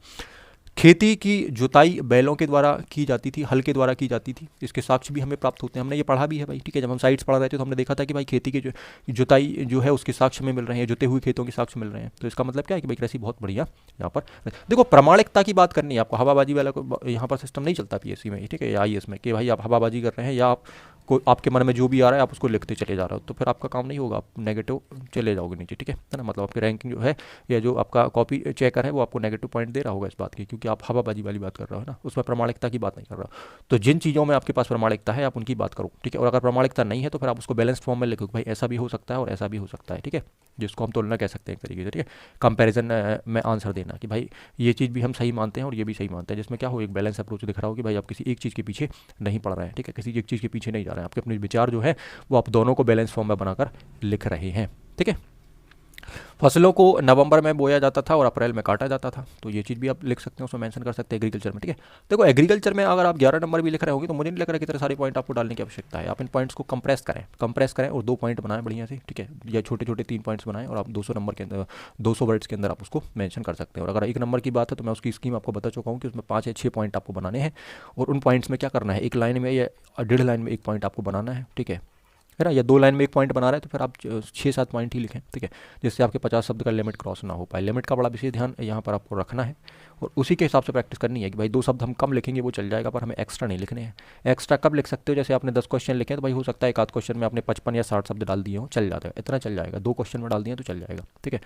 [SPEAKER 1] खेती की जुताई बैलों के द्वारा की जाती थी, हल के द्वारा की जाती थी। इसके साक्ष्य भी हमें प्राप्त होते हैं, हमने ये पढ़ा भी है भाई। ठीक है, जब हम साइट्स पढ़ रहे थे तो हमने देखा था कि भाई खेती की जुताई जो है उसके साक्ष्य में मिल रहे हैं, जुते हुए खेतों के साक्ष्य मिल रहे हैं। तो इसका मतलब क्या है कि भाई कृषि बहुत बढ़िया यहाँ पर। देखो प्रामाणिकता की बात करनी है आपको, हवाबाजी वाला को यहाँ पर सिस्टम नहीं चलता पीएससी में, ठीक है, या आईएएस में, कि भाई आप हवाबाजी कर रहे हैं या आप को आपके मन में जो भी आ रहा है आप उसको लिखते चले जा रहे हो, तो फिर आपका काम नहीं होगा, आप नेगेटिव चले जाओगे नीचे। ठीक है ना, मतलब आपकी रैंकिंग जो है या जो आपका कॉपी चेकर है वो आपको नेगेटिव पॉइंट दे रहा होगा इस बात की, क्योंकि आप हवाबाजी वाली बात कर रहे हो ना, उसमें प्रामाणिकता की बात नहीं कर रहा हो। तो जिन चीज़ों में आपके पास प्रामाणिकता है आप उनकी बात करो, ठीक है, और अगर प्रामाणिकता नहीं है तो फिर आप उसको बैलेंस फॉर्म में लिखो भाई ऐसा भी हो सकता है और ऐसा भी हो सकता है। ठीक है, जिसको हम तुलना कह सकते हैं एक तरीके से। ठीक है, कंपैरिजन में आंसर देना कि भाई ये चीज़ भी हम सही मानते हैं और ये भी सही मानते हैं, जिसमें क्या हो एक बैलेंस अप्रोच दिख रहा हो कि भाई आप किसी एक चीज़ के पीछे नहीं पड़ रहे हैं। ठीक है, किसी एक चीज़ के पीछे नहीं जा रहे हैं, आपके अपने विचार जो है वो आप दोनों को बैलेंस फॉर्म में बनाकर लिख रहे हैं। ठीक है, फसलों को नवंबर में बोया जाता था और अप्रैल में काटा जाता था, तो ये चीज़ भी आप लिख सकते हैं, उसमें मेंशन कर सकते हैं एग्रीकल्चर में। ठीक है, देखो एग्रीकल्चर में अगर आप 11 नंबर भी लिख रहे होंगे तो मुझे नहीं लग रहा कि इतने सारे पॉइंट आपको डालने की आवश्यकता है। आप इन पॉइंट्स को कंप्रेस करें और 2 पॉइंट बनाएं बढ़िया से, ठीक है, या छोटे छोटे 3 पॉइंट्स बनाएं और आप 200 नंबर के अंदर 200 वर्ड्स के अंदर आप उसको मेंशन कर सकते हैं। और अगर 1 नंबर की बात है तो मैं उसकी स्कीम आपको बता चुका हूँ कि उसमें 5 या 6 पॉइंट आपको बनाने हैं, और उन पॉइंट्स में क्या करना है, 1 लाइन में या 1.5 लाइन में 1 पॉइंट आपको बनाना है। ठीक है, है ना, या 2 लाइन में एक पॉइंट बना रहे हैं तो फिर आप 6-7 पॉइंट ही लिखें, ठीक है, जिससे आपके 50 शब्द का लिमिट क्रॉस ना हो पाए। लिमिट का बड़ा विशेष ध्यान यहाँ पर आपको रखना है और उसी के हिसाब से प्रैक्टिस करनी है कि भाई 2 शब्द हम कम लिखेंगे वो चल जाएगा, पर हमें एक्स्ट्रा नहीं लिखने हैं। एक्स्ट्रा कब लिख सकते हो, जैसे आपने 10 क्वेश्चन लिखे तो भाई हो सकता है एक आध क्वेश्चन में आपने 55 या 60 शब्द डाल दिए हो, चल जाता है, इतना चल जाएगा। 2 क्वेश्चन में डाल दिए तो चल जाएगा, ठीक है।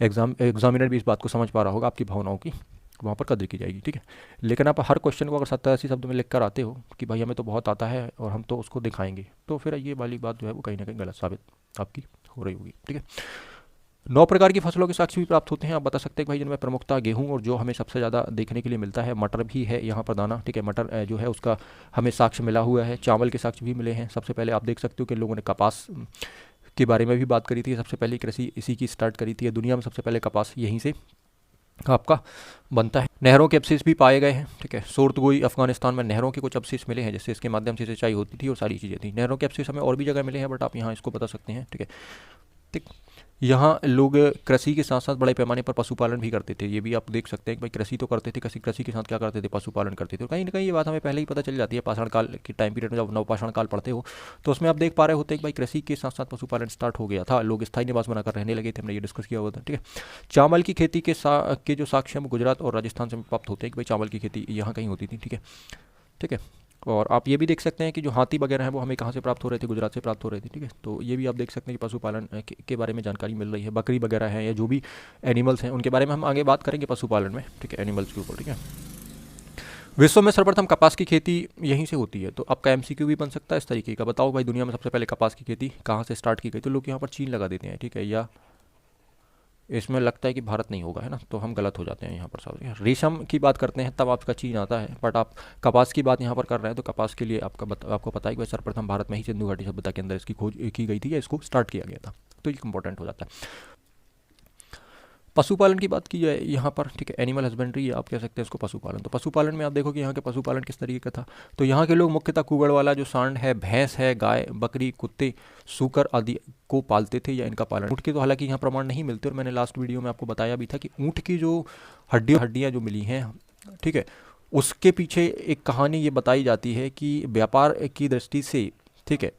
[SPEAKER 1] एग्जामिनर भी इस बात को समझ पा रहा होगा, आपकी भावनाओं की वहाँ पर कदर की जाएगी, ठीक है। लेकिन आप हर क्वेश्चन को अगर 70-80 शब्द में लिख कर आते हो कि भाई हमें तो बहुत आता है और हम तो उसको दिखाएंगे, तो फिर ये वाली बात जो है वो कहीं ना कहीं गलत साबित आपकी हो रही होगी, ठीक है। 9 प्रकार की फसलों के साक्ष्य भी प्राप्त होते हैं। आप बता सकते हैं कि भाई जिनमें प्रमुखता गेहूं और जो हमें सबसे ज़्यादा देखने के लिए मिलता है, मटर भी है यहाँ पर दाना, ठीक है। मटर जो है उसका हमें साक्ष्य मिला हुआ है। चावल के साक्ष्य भी मिले हैं। सबसे पहले आप देख सकते हो कि लोगों ने कपास के बारे में भी बात करी थी, सबसे पहले कृषि इसी की स्टार्ट करी थी। दुनिया में सबसे पहले कपास यहीं से आपका बनता है। नहरों के अवशेष भी पाए गए हैं, ठीक है। सोर्तगोई अफगानिस्तान में नहरों के कुछ अवशेष मिले हैं, जिससे इसके माध्यम से सिंचाई होती थी और सारी चीज़ें थी। नहरों के अवशेष हमें और भी जगह मिले हैं, बट आप यहाँ इसको बता सकते हैं, ठीक है। ठीक, यहाँ लोग कृषि के साथ साथ बड़े पैमाने पर पशुपालन भी करते थे। ये भी आप देख सकते हैं कि भाई कृषि तो करते थे, कृषि के साथ क्या करते थे, पशुपालन करते थे। और कहीं ना कहीं ये बात हमें पहले ही पता चल जाती है। पाषाण काल के टाइम पीरियड में जब नवपाषाण काल पढ़ते हो तो उसमें आप देख पा रहे होते हैं कि भाई कृषि के साथ साथ पशुपालन स्टार्ट हो गया था, लोग स्थायी निवास बनाकर रहने लगे थे, हमने ये डिस्कस किया हुआ था, ठीक है। चावल की खेती के जो साक्ष्य हम गुजरात और राजस्थान से प्राप्त होते हैं कि भाई चावल की खेती यहाँ कहीं होती थी, ठीक है, ठीक है। और आप ये भी देख सकते हैं कि जो हाथी वगैरह हैं वो हमें कहाँ से प्राप्त हो रहे थे, गुजरात से प्राप्त हो रहे थे, ठीक है। तो ये भी आप देख सकते हैं कि पशुपालन के बारे में जानकारी मिल रही है। बकरी वगैरह है या जो भी एनिमल्स हैं उनके बारे में हम आगे बात करेंगे पशुपालन में, ठीक है, एनिमल्स के ऊपर, ठीक है। विश्व में सर्वप्रथम कपास की खेती यहीं से होती है। तो आपका एमसीक्यू भी बन सकता है इस तरीके का, बताओ भाई दुनिया में सबसे पहले कपास की खेती कहाँ से स्टार्ट की गई। तो लोग यहाँ पर चीन लगा देते हैं, ठीक है, या इसमें लगता है कि भारत नहीं होगा, है ना, तो हम गलत हो जाते हैं यहाँ पर सारे। रेशम की बात करते हैं तब आपका चीन आता है, बट आप कपास की बात यहाँ पर कर रहे हैं तो कपास के लिए आपको पता है कि सर्वप्रथम भारत में ही सिंधु घाटी सभ्यता के अंदर इसकी खोज की गई थी या इसको स्टार्ट किया गया था, तो ये इंपॉर्टेंट हो जाता है। पशुपालन की बात की जाए यहाँ पर, ठीक है, एनिमल हस्बेंड्री आप कह सकते हैं इसको पशुपालन। तो पशुपालन में आप देखो कि यहाँ के पशुपालन किस तरीके का था। तो यहाँ के लोग मुख्यतः कुगड़ वाला जो सांड है, भैंस है, गाय, बकरी, कुत्ते, सूकर आदि को पालते थे या इनका पालन। ऊँट के तो हालांकि यहाँ प्रमाण नहीं मिलते, और मैंने लास्ट वीडियो में आपको बताया भी था कि ऊँट की जो हड्डियाँ जो मिली हैं, ठीक है, उसके पीछे एक कहानी ये बताई जाती है कि व्यापार की दृष्टि से, ठीक है,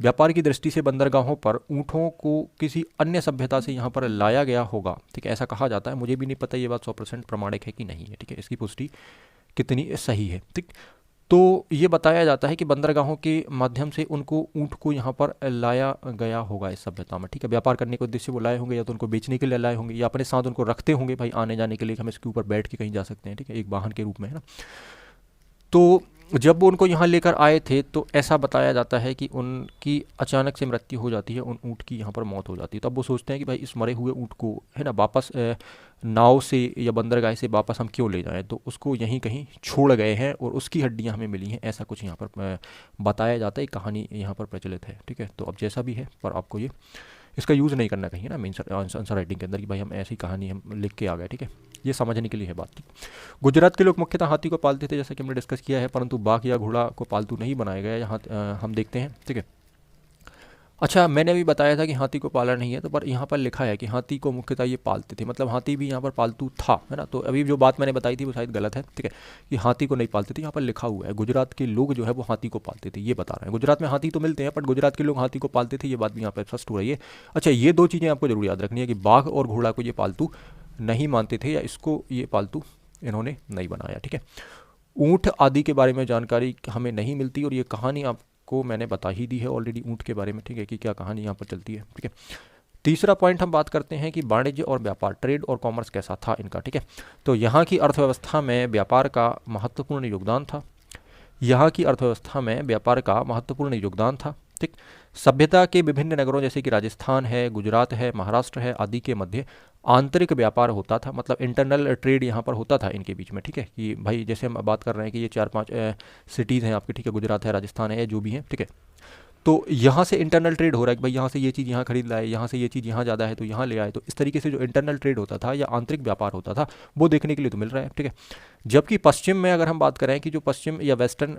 [SPEAKER 1] व्यापार की दृष्टि से बंदरगाहों पर ऊँटों को किसी अन्य सभ्यता से यहाँ पर लाया गया होगा, ठीक है, ऐसा कहा जाता है। मुझे भी नहीं पता ये बात 100% प्रमाणिक है कि नहीं है, ठीक है, इसकी पुष्टि कितनी सही है, ठीक। तो ये बताया जाता है कि बंदरगाहों के माध्यम से उनको ऊँट को यहाँ पर लाया गया होगा इस सभ्यता में, ठीक है। व्यापार करने के उद्देश्य वो लाए होंगे, या तो उनको बेचने के लिए लाए होंगे, या अपने साथ उनको रखते होंगे भाई आने जाने के लिए, हम इसके ऊपर बैठ के कहीं जा सकते हैं, ठीक है, एक वाहन के रूप में, है ना। तो जब वो उनको यहाँ लेकर आए थे तो ऐसा बताया जाता है कि उनकी अचानक से मृत्यु हो जाती है, उन ऊँट की यहाँ पर मौत हो जाती है। तो अब वो सोचते हैं कि भाई इस मरे हुए ऊँट को, है ना, वापस नाव से या बंदरगाह से वापस हम क्यों ले जाएं, तो उसको यहीं कहीं छोड़ गए हैं और उसकी हड्डियाँ हमें मिली हैं, ऐसा कुछ यहाँ पर बताया जाता है, कहानी यहाँ पर प्रचलित है, ठीक है। तो अब जैसा भी है, पर आपको ये इसका यूज़ नहीं करना कहीं ना मेन आंसर राइटिंग के अंदर कि भाई हम ऐसी कहानी हम लिख के आ गए, ठीक है, ये समझने के लिए है बात। गुजरात के लोग मुख्यतः हाथी को पालते थे, जैसा कि हमने डिस्कस किया है, परंतु बाघ या घोड़ा को पालतू नहीं बनाया गया यहाँ हम देखते हैं, ठीक है। अच्छा, मैंने अभी बताया था कि हाथी को पाला नहीं है, तो पर यहाँ पर लिखा है कि हाथी को मुख्यतः ये पालते थे, मतलब हाथी भी यहाँ पर पालतू था, है ना। तो अभी जो बात मैंने बताई थी वो शायद गलत है, ठीक है, कि हाथी को नहीं पालते थे। यहाँ पर लिखा हुआ है गुजरात के लोग जो है वो हाथी को पालते थे, ये बता रहे हैं। गुजरात में हाथी तो मिलते हैं, बट गुजरात के लोग हाथी को पालते थे, ये बात भी यहाँ पर स्पष्ट हो रही है। अच्छा, ये 2 चीज़ें आपको जरूर याद रखनी है कि बाघ और घोड़ा को ये पालतू नहीं मानते थे, या इसको ये पालतू इन्होंने नहीं बनाया, ठीक है। ऊँट आदि के बारे में जानकारी हमें नहीं मिलती, और ये कहानी आपको मैंने बता ही दी है ऑलरेडी ऊँट के बारे में, ठीक है, कि क्या कहानी यहाँ पर चलती है, ठीक है। तीसरा पॉइंट हम बात करते हैं कि वाणिज्य और व्यापार, ट्रेड और कॉमर्स कैसा था इनका, ठीक है। तो यहाँ की अर्थव्यवस्था में व्यापार का महत्वपूर्ण योगदान था, यहाँ की अर्थव्यवस्था में व्यापार का महत्वपूर्ण योगदान था, ठीक। सभ्यता के विभिन्न नगरों जैसे कि राजस्थान है, गुजरात है, महाराष्ट्र है आदि के मध्य आंतरिक व्यापार होता था, मतलब इंटरनल ट्रेड यहाँ पर होता था इनके बीच में, ठीक है। कि भाई जैसे हम बात कर रहे हैं कि ये 4-5 सिटीज़ हैं आपके, ठीक है, गुजरात है, राजस्थान है, जो भी हैं, ठीक है। तो यहाँ से इंटरनल ट्रेड हो रहा है कि भाई यहाँ से ये चीज़ यहाँ खरीद लाए, यहाँ से ये चीज़ यहाँ ज़्यादा है तो यहाँ ले आए। तो इस तरीके से जो इंटरनल ट्रेड होता था या आंतरिक व्यापार होता था वो देखने के लिए तो मिल रहा है, ठीक है। जबकि पश्चिम में अगर हम बात करें कि जो पश्चिम या वेस्टर्न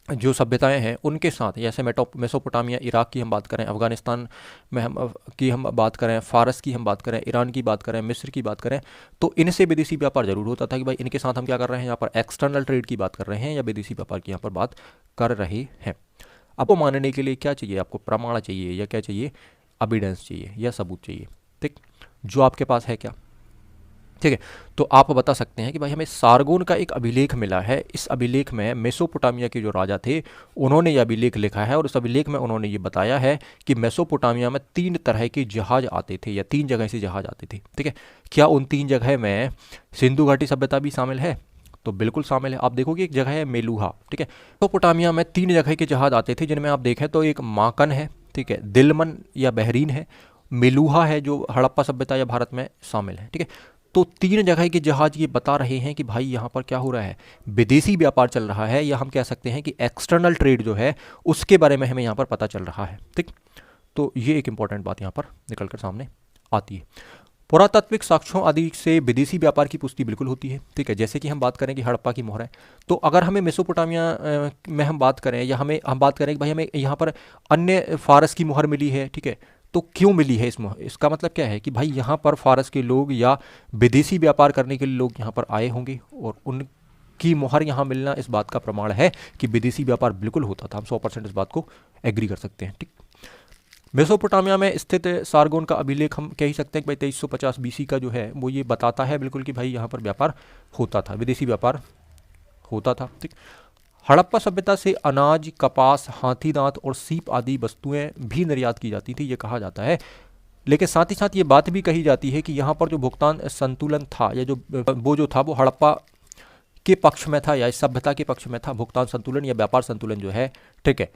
[SPEAKER 1] जो सभ्यताएं हैं उनके साथ, जैसे मेसोपोटामिया, इराक की हम बात करें, अफगानिस्तान में हम बात करें, फारस की हम बात करें, ईरान की बात करें, मिस्र की बात करें, तो इनसे विदेशी व्यापार जरूर होता था कि भाई इनके साथ हम क्या कर रहे हैं, यहाँ पर एक्सटर्नल ट्रेड की बात कर रहे हैं या विदेशी व्यापार की यहाँ पर बात कर रहे हैं। आपको मानने के लिए क्या चाहिए, आपको प्रमाण चाहिए या क्या चाहिए, एविडेंस चाहिए या सबूत चाहिए, ठीक, जो आपके पास है क्या, ठीक है। तो आप बता सकते हैं कि भाई हमें सारगोन का एक अभिलेख मिला है, इस अभिलेख में मेसोपोटामिया के जो राजा थे उन्होंने ये अभिलेख लिखा है और उस अभिलेख में उन्होंने ये बताया है कि मेसोपोटामिया में 3 तरह के जहाज आते थे या 3 जगह से जहाज आते थे, ठीक है। क्या उन 3 जगह में सिंधु घाटी सभ्यता भी शामिल है? तो बिल्कुल शामिल है। आप देखोगे एक जगह है मेलुहा, ठीक है। मेसोपोटामिया में 3 जगह के जहाज आते थे जिनमें आप देखें तो एक माकन है, ठीक है, दिलमन या बहरीन है, मेलुहा है जो हड़प्पा सभ्यता या भारत में शामिल है, ठीक है। तो 3 जगह के जहाज ये बता रहे हैं कि भाई यहाँ पर क्या हो रहा है, विदेशी व्यापार चल रहा है, या हम कह सकते हैं कि एक्सटर्नल ट्रेड जो है उसके बारे में हमें यहाँ पर पता चल रहा है, ठीक। तो ये एक इंपॉर्टेंट बात यहाँ पर निकल कर सामने आती है। पुरातात्विक साक्ष्यों आदि से विदेशी व्यापार की पुष्टि बिल्कुल होती है, ठीक है। जैसे कि हम बात करें कि हड़प्पा की मोहर है, तो अगर हमें मेसोपोटामिया में हम बात करें या हम बात करें कि भाई हमें यहाँ पर अन्य फारस की मोहर मिली है, ठीक है, तो क्यों मिली है इसका मतलब क्या है कि भाई यहाँ पर फारस के लोग या विदेशी व्यापार करने के लिए लोग यहाँ पर आए होंगे और उनकी मोहर यहाँ मिलना इस बात का प्रमाण है कि विदेशी व्यापार बिल्कुल होता था। हम 100% इस बात को एग्री कर सकते हैं, ठीक। मेसोपोटामिया में स्थित सारगोन का अभिलेख हम कह ही सकते हैं कि भाई 2350 बीसी का जो है वो ये बताता है बिल्कुल कि भाई यहाँ पर व्यापार होता था, विदेशी व्यापार होता था, ठीक। हड़प्पा सभ्यता से अनाज, कपास, हाथी दांत और सीप आदि वस्तुएं भी निर्यात की जाती थी, ये कहा जाता है। लेकिन साथ ही साथ ये बात भी कही जाती है कि यहाँ पर जो भुगतान संतुलन था या जो वो जो था वो हड़प्पा के पक्ष में था या इस सभ्यता के पक्ष में था, भुगतान संतुलन या व्यापार संतुलन जो है, ठीक है।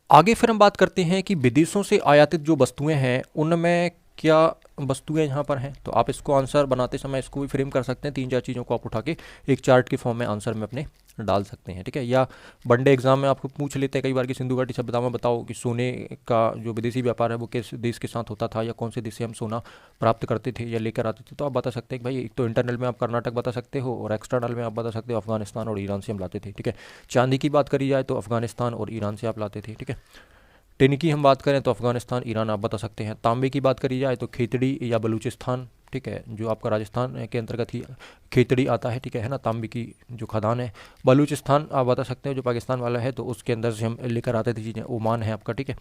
[SPEAKER 1] आगे फिर हम बात करते हैं कि विदेशों से आयातित जो वस्तुएं हैं उनमें क्या वस्तुएं यहाँ पर हैं। तो आप इसको आंसर बनाते समय इसको भी फ्रेम कर सकते हैं, 3-4 चीज़ों को आप उठा के एक चार्ट के फॉर्म में आंसर में अपने डाल सकते हैं, ठीक है। या वनडे एग्जाम में आपको पूछ लेते हैं कई बार कि सिंधु घाटी सभ्यता में बताओ कि सोने का जो विदेशी व्यापार है वो किस देश के साथ होता था या कौन से देश से हम सोना प्राप्त करते थे या लेकर आते थे। तो आप बता सकते हैं कि भाई एक तो इंटरनल में आप कर्नाटक बता सकते हो और एक्सटर्नल में आप बता सकते हो अफगानिस्तान और ईरान से हम लाते थे, ठीक है। चांदी की बात करी जाए तो अफगानिस्तान और ईरान से आप लाते थे, ठीक है। टिन की हम बात करें तो अफगानिस्तान, ईरान आप बता सकते हैं। तांबे की बात करी जाए तो खेतड़ी या बलूचिस्तान, ठीक है, जो आपका राजस्थान के अंतर्गत ही खेतड़ी आता है, ठीक है ना, तांबे की जो खदान है। बलूचिस्तान आप बता सकते हो जो पाकिस्तान वाला है, तो उसके अंदर से हम लेकर आते थे चीज़ें। ओमान है आपका, ठीक है।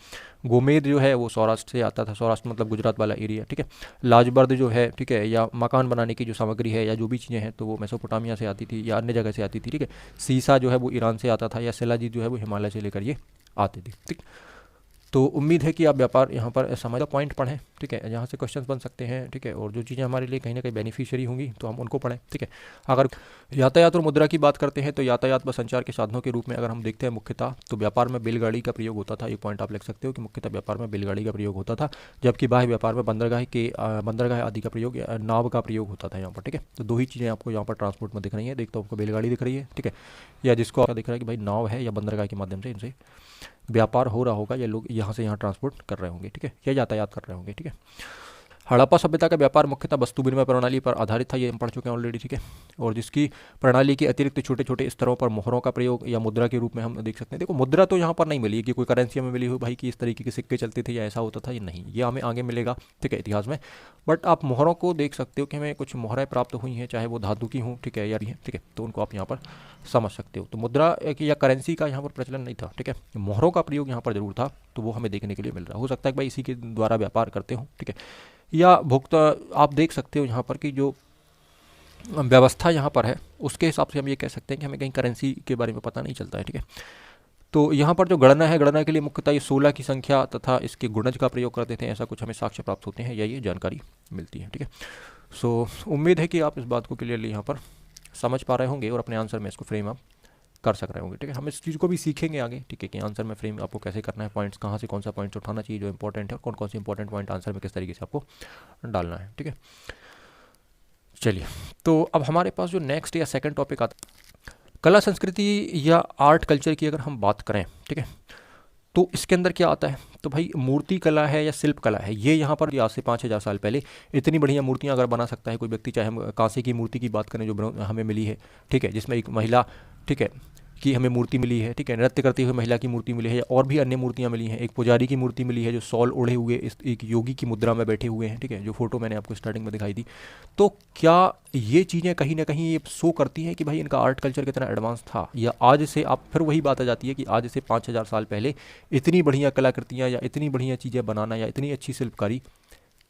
[SPEAKER 1] गोमेद जो है वो सौराष्ट्र से आता था, सौराष्ट्र मतलब गुजरात वाला एरिया, ठीक है। लाजबर्द जो है, ठीक है, या मकान बनाने की जो सामग्री है या जो भी चीज़ें हैं तो वो मेसोपोटामिया से आती थी या अन्य जगह से आती थी, ठीक है। सीसा जो है वो ईरान से आता था या शिलाजीत जो है वो हिमालय से लेकर ये आते थे, ठीक। तो उम्मीद है कि आप व्यापार यहाँ पर समझ पॉइंट पढ़ें, ठीक है, यहाँ से क्वेश्चंस बन सकते हैं, ठीक है, और जो चीज़ें हमारे लिए कहीं ना कहीं बेनिफिशियरी होंगी तो हम उनको पढ़ें, ठीक है। अगर यातायात और मुद्रा की बात करते हैं तो यातायात व संचार के साधनों के रूप में अगर हम देखते हैं मुख्यतः तो व्यापार में बैलगाड़ी का प्रयोग होता था। ये पॉइंट आप लिख सकते हो कि मुख्यतः व्यापार में बैलगाड़ी का प्रयोग होता था, जबकि बाह्य व्यापार में बंदरगाह आदि का प्रयोग, नाव का प्रयोग होता था यहाँ पर, ठीक है। तो 2 ही चीज़ें आपको यहाँ पर ट्रांसपोर्ट में दिख रही हैं, देखते हो आपको बैलगाड़ी दिख रही है, ठीक है, या जिसको आपका दिख रहा है कि भाई नाव है या बंदरगाह के माध्यम से इनसे व्यापार हो रहा होगा या लोग यहाँ से यहाँ ट्रांसपोर्ट कर रहे होंगे, ठीक है, या यातायात कर रहे होंगे, ठीक है। हड़प्पा सभ्यता का व्यापार मुख्यतः वस्तु विनिमय प्रणाली पर आधारित था, ये हम पढ़ चुके हैं ऑलरेडी, ठीक है। और जिसकी प्रणाली के अतिरिक्त छोटे छोटे स्तरों पर मोहरों का प्रयोग या मुद्रा के रूप में हम देख सकते हैं। देखो मुद्रा तो यहाँ पर नहीं मिली है कि कोई करेंसी हमें मिली हो भाई कि इस तरीके के सिक्के चलते थे या ऐसा होता था, ये नहीं, ये हमें आगे मिलेगा, ठीक है, इतिहास में। बट आप मोहरों को देख सकते हो कि हमें कुछ मोहरें प्राप्त हुई हैं, चाहे वो धातु की हों, ठीक है, या ठीक है, तो उनको आप यहाँ पर समझ सकते हो। तो मुद्रा या करेंसी का यहाँ पर प्रचलन नहीं था, ठीक है, मोहरों का प्रयोग यहाँ पर जरूर था, तो वो हमें देखने के लिए मिल रहा हो सकता है कि भाई इसी के द्वारा व्यापार करते हो, ठीक है। या भुगता आप देख सकते हो यहाँ पर कि जो व्यवस्था यहाँ पर है उसके हिसाब से हम ये कह सकते हैं कि हमें कहीं करेंसी के बारे में पता नहीं चलता है, ठीक है। तो यहाँ पर जो गणना है, गणना के लिए मुख्यतः ये 16 की संख्या तथा इसके गुणज का प्रयोग करते थे, ऐसा कुछ हमें साक्ष्य प्राप्त होते हैं या ये जानकारी मिलती है, ठीक है। सो उम्मीद है कि आप इस बात को क्लियरली यहाँ पर समझ पा रहे होंगे और अपने आंसर में इसको फ्रेम आप कर सक रहे होंगे, ठीक है। हम इस चीज़ को भी सीखेंगे आगे, ठीक है, कि आंसर में फ्रेम आपको कैसे करना है, पॉइंट्स कहाँ से कौन सा पॉइंट्स उठाना चाहिए जो इंपॉर्टेंट है, कौन कौन से इंपॉर्टेंट पॉइंट आंसर में किस तरीके से आपको डालना है, ठीक है। चलिए, तो अब हमारे पास जो नेक्स्ट या सेकंड टॉपिक आता है कला संस्कृति या आर्ट कल्चर की अगर हम बात करें, ठीक है, तो इसके अंदर क्या आता है, तो भाई मूर्ति कला है या शिल्प कला है। ये यहाँ पर आज से 5000 साल पहले इतनी बढ़िया मूर्तियाँ अगर बना सकता है कोई व्यक्ति, चाहे हम कांसे की मूर्ति की बात करें जो हमें मिली है, ठीक है, जिसमें एक महिला, ठीक है, की हमें मूर्ति मिली है, ठीक है, नृत्य करती हुई महिला की मूर्ति मिली है, और भी अन्य मूर्तियां मिली हैं। एक पुजारी की मूर्ति मिली है जो शॉल ओढ़े हुए इस एक योगी की मुद्रा में बैठे हुए हैं, ठीक है, जो फोटो मैंने आपको स्टार्टिंग में दिखाई दी। तो क्या ये चीज़ें कहीं ना कहीं ये शो करती हैं कि भाई इनका आर्ट कल्चर कितना एडवांस था, या आज से आप फिर वही बात आ जाती है कि आज से 5,000 साल पहले इतनी बढ़िया कलाकृतियाँ या इतनी बढ़िया चीज़ें बनाना या इतनी अच्छी शिल्पकारी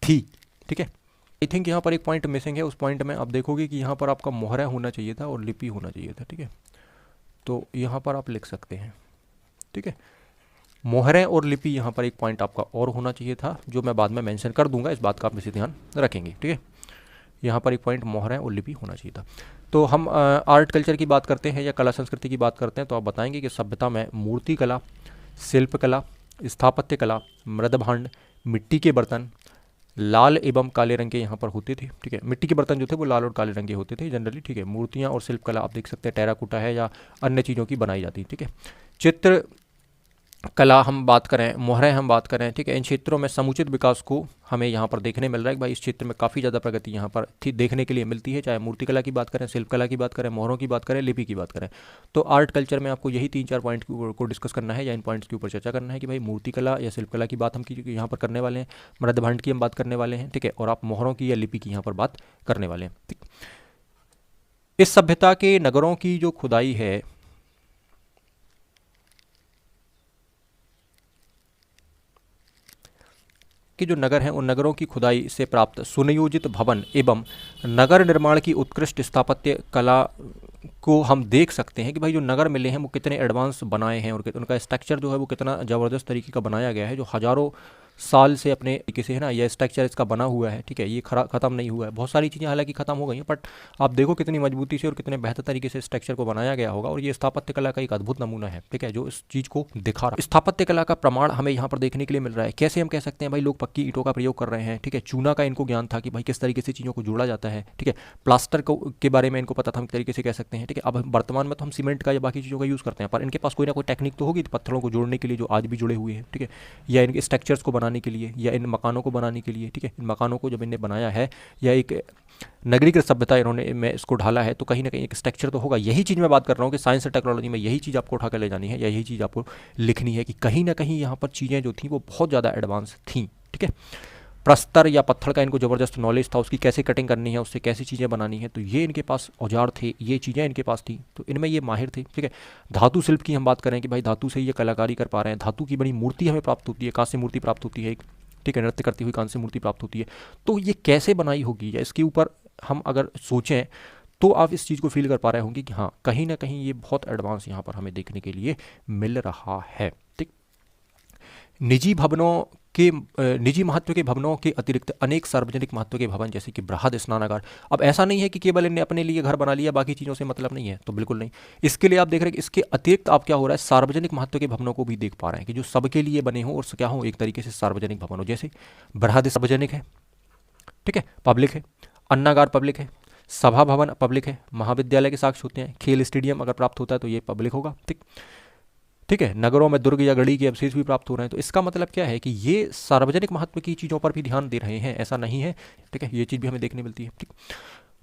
[SPEAKER 1] थी, ठीक है। आई थिंक यहाँ पर एक पॉइंट मिसिंग है। उस पॉइंट में आप देखोगे कि यहाँ पर आपका मोहरा होना चाहिए था और लिपि होना चाहिए था, ठीक है। तो यहाँ पर आप लिख सकते हैं, ठीक है, मोहरे और लिपि यहाँ पर एक पॉइंट आपका और होना चाहिए था, जो मैं बाद में मेंशन कर दूंगा, इस बात का आप इसे ध्यान रखेंगे, ठीक है। यहाँ पर एक पॉइंट मोहरे और लिपि होना चाहिए था। तो हम आर्ट कल्चर की बात करते हैं या कला संस्कृति की बात करते हैं, तो आप बताएंगे कि सभ्यता में मूर्ति कला, शिल्प कला, स्थापत्य कला, मृदभांड, मिट्टी के बर्तन लाल एवं काले रंग के यहाँ पर होते थे, ठीक है। मिट्टी के बर्तन जो थे वो लाल और काले रंग के होते थे जनरली, ठीक है। मूर्तियाँ और शिल्पकला आप देख सकते हैं टेराकोटा है या अन्य चीज़ों की बनाई जाती है, ठीक है। चित्र कला हम बात करें, मोहरें हम बात करें, ठीक है, इन क्षेत्रों में समुचित विकास को हमें यहाँ पर देखने मिल रहा है कि भाई इस क्षेत्र में काफ़ी ज़्यादा प्रगति यहाँ पर थी देखने के लिए मिलती है, चाहे मूर्तिकला की बात करें, शिल्पकला की बात करें, मोहरों की बात करें, लिपि की बात करें। तो आर्ट कल्चर में आपको यही 3-4 पॉइंट को डिस्कस करना है या इन पॉइंट्स के ऊपर चर्चा करना है कि भाई मूर्तिकला या शिल्पकला की बात हम यहाँ पर करने वाले हैं, मृदभांड की हम बात करने वाले हैं, ठीक है, और आप मोहरों की या लिपि की यहाँ पर बात करने वाले हैं, ठीक। इस सभ्यता के नगरों की जो खुदाई है, कि जो नगर हैं उन नगरों की खुदाई से प्राप्त सुनियोजित भवन एवं नगर निर्माण की उत्कृष्ट स्थापत्य कला को हम देख सकते हैं कि भाई जो नगर मिले हैं वो कितने एडवांस बनाए हैं और उनका स्ट्रक्चर जो है वो कितना ज़बरदस्त तरीके का बनाया गया है, जो हज़ारों साल से अपने तरीके से है ना, यह स्ट्रक्चर इसका बना हुआ है, ठीक है, ये ख़त्म नहीं हुआ है। बहुत सारी चीज़ें हालांकि ख़त्म हो गई हैं, बट आप देखो कितनी मजबूती से और कितने बेहतर तरीके से स्ट्रक्चर को बनाया गया होगा, और ये स्थापत्य कला का एक अद्भुत नमूना है, ठीक है, जो इस चीज़ को दिखा रहा है। स्थापत्य कला का प्रमाण हमें यहाँ पर देखने के लिए मिल रहा है। कैसे हम कह सकते हैं भाई लोग पक्की ईंटों का प्रयोग कर रहे हैं, ठीक है, चूना का इनको ज्ञान था कि भाई किस तरीके से चीज़ों को जोड़ा जाता है, ठीक है, प्लास्टर को के बारे में इनको पता था, हम तरीके से कह सकते हैं, ठीक है। अब वर्तमान में तो हम सीमेंट का या बाकी चीज़ों का यूज़ करते हैं, पर इनके पास कोई ना कोई टेक्निक तो होगी पत्थरों को जोड़ने के लिए जो आज भी जुड़े हुए हैं, ठीक है, या इनके स्ट्रक्चर्स को बनाने के लिए या इन मकानों को बनाने के लिए, ठीक है। इन मकानों को जब इन्हें बनाया है या एक नगरीकृत सभ्यता इन्होंने में इसको ढाला है, तो कहीं ना कहीं एक स्ट्रक्चर तो होगा। यही चीज़ मैं बात कर रहा हूँ कि साइंस और टेक्नोलॉजी में यही चीज़ आपको उठा कर ले जानी है या यही चीज़ आपको लिखनी है कि कहीं ना कहीं यहाँ पर चीज़ें जो थी वो बहुत ज़्यादा एडवांस थी, ठीक है। प्रस्तर या पत्थर का इनको ज़बरदस्त नॉलेज था, उसकी कैसे कटिंग करनी है, उससे कैसी चीज़ें बनानी है, तो ये इनके पास औजार थे, ये चीज़ें इनके पास थी, तो इनमें ये माहिर थे, ठीक है। धातु शिल्प की हम बात करें कि भाई धातु से ये कलाकारी कर पा रहे हैं, धातु की बड़ी मूर्ति हमें प्राप्त होती है, कांस्य मूर्ति प्राप्त होती है एक, ठीक है, नृत्य करती हुई कांस्य मूर्ति प्राप्त होती है। तो ये कैसे बनाई होगी या इसके ऊपर हम अगर सोचें तो आप इस चीज़ को फील कर पा रहे होंगे कि हाँ कहीं ना कहीं ये बहुत एडवांस यहाँ पर हमें देखने के लिए मिल रहा है, ठीक। निजी भवनों के निजी महत्व के भवनों के अतिरिक्त अनेक सार्वजनिक महत्व के भवन जैसे कि बृहद स्नानागार। अब ऐसा नहीं है कि केवल इन्हें अपने लिए घर बना लिया, बाकी चीज़ों से मतलब नहीं है, तो बिल्कुल नहीं। इसके लिए आप देख रहे हैं कि इसके अतिरिक्त आप क्या हो रहा है, सार्वजनिक महत्व के भवनों को भी देख पा रहे हैं कि जो सबके लिए बने हों और क्या हो, एक तरीके से सार्वजनिक भवन हो। जैसे बृहद सार्वजनिक है, ठीक है, पब्लिक है, अन्नागार पब्लिक है, सभा भवन पब्लिक है, महाविद्यालय के साक्ष्य होते हैं, खेल स्टेडियम अगर प्राप्त होता है तो ये पब्लिक होगा, ठीक, ठीक है। नगरों में दुर्ग या गढ़ी के अवशेष भी प्राप्त हो रहे हैं, तो इसका मतलब क्या है कि ये सार्वजनिक महत्व की चीज़ों पर भी ध्यान दे रहे हैं, ऐसा नहीं है, ठीक है, ये चीज़ भी हमें देखने मिलती है, ठीक।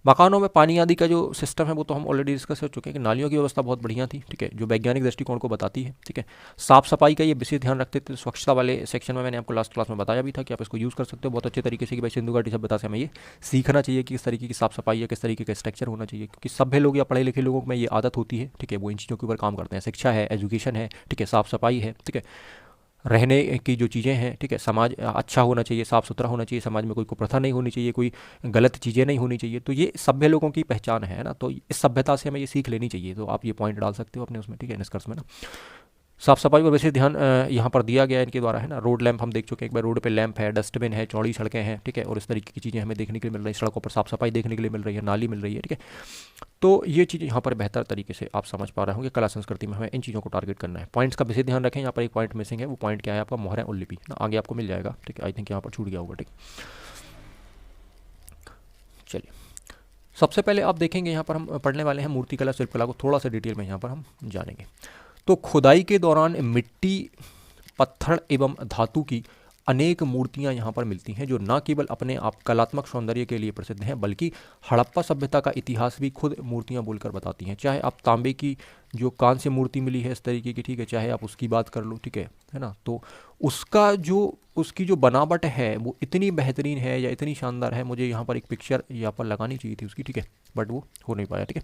[SPEAKER 1] मकानों में पानी आदि का जो सिस्टम है वो तो हम ऑलरेडी डिस्कस कर चुके हैं कि नालियों की व्यवस्था बहुत बढ़िया थी, ठीक है, जो वैज्ञानिक दृष्टिकोण को बताती है, ठीक है। साफ सफाई का ये विशेष ध्यान रखते थे, स्वच्छता वाले सेक्शन में मैंने आपको लास्ट क्लास में बताया भी था कि आप इसको यूज़ कर सकते हो बहुत अच्छे तरीके से कि भाई सिंधु घाटी सभ्यता से हमें ये सीखना चाहिए कि किस तरीके की साफ सफाई या किस तरीके का स्ट्रक्चर होना चाहिए, क्योंकि सभ्य लोग या पढ़े लिखे लोगों में ये आदत होती है, ठीक है, वो इन चीज़ों के ऊपर काम करते हैं। शिक्षा है, एजुकेशन है, ठीक है, साफ सफाई है, ठीक है, रहने की जो चीज़ें हैं, ठीक है, समाज अच्छा होना चाहिए, साफ़ सुथरा होना चाहिए, समाज में कोई कुप्रथा नहीं होनी चाहिए, कोई गलत चीज़ें नहीं होनी चाहिए, तो ये सभ्य लोगों की पहचान है ना, तो इस सभ्यता से हमें ये सीख लेनी चाहिए। तो आप ये पॉइंट डाल सकते हो अपने उसमें, ठीक है, निष्कर्ष में ना। साफ सफाई पर वैसे ध्यान यहाँ पर दिया गया है इनके द्वारा, है ना। रोड लैंप हम देख चुके हैं, एक बार रोड पे लैंप है, डस्टबिन है, चौड़ी सड़कें हैं, ठीक है, और इस तरीके की चीज़ें हमें देखने के लिए मिल रही है, सड़कों पर साफ सफाई देखने के लिए मिल रही है, नाली मिल रही है, ठीक है। तो ये चीज़ यहाँ पर बेहतर तरीके से आप समझ पा रहे होंगे। कला संस्कृति में हमें इन चीज़ों को टारगेट करना है। पॉइंट्स का विशेष ध्यान रखें, यहाँ पर एक पॉइंट मिसिंग है, वो पॉइंट क्या है आपका, मोहरा और लिपि ना, आगे आपको मिल जाएगा, ठीक है, आई थिंक यहाँ पर छूट गया होगा, ठीक। चलिए सबसे पहले आप देखेंगे यहाँ पर हम पढ़ने वाले हैं मूर्तिकला शिल्पकला को थोड़ा सा डिटेल में यहाँ पर हम जानेंगे। तो खुदाई के दौरान मिट्टी, पत्थर एवं धातु की अनेक मूर्तियां यहाँ पर मिलती हैं जो न केवल अपने आप कलात्मक सौंदर्य के लिए प्रसिद्ध हैं बल्कि हड़प्पा सभ्यता का इतिहास भी खुद मूर्तियां बोलकर बताती हैं। चाहे आप तांबे की जो कांस्य मूर्ति मिली है इस तरीके की, ठीक है, चाहे आप उसकी बात कर लो, ठीक है ना, तो उसकी जो बनावट है वो इतनी बेहतरीन है या इतनी शानदार है, मुझे यहाँ पर एक पिक्चर यहाँ पर लगानी चाहिए थी उसकी, ठीक है, बट वो हो नहीं पाया, ठीक है,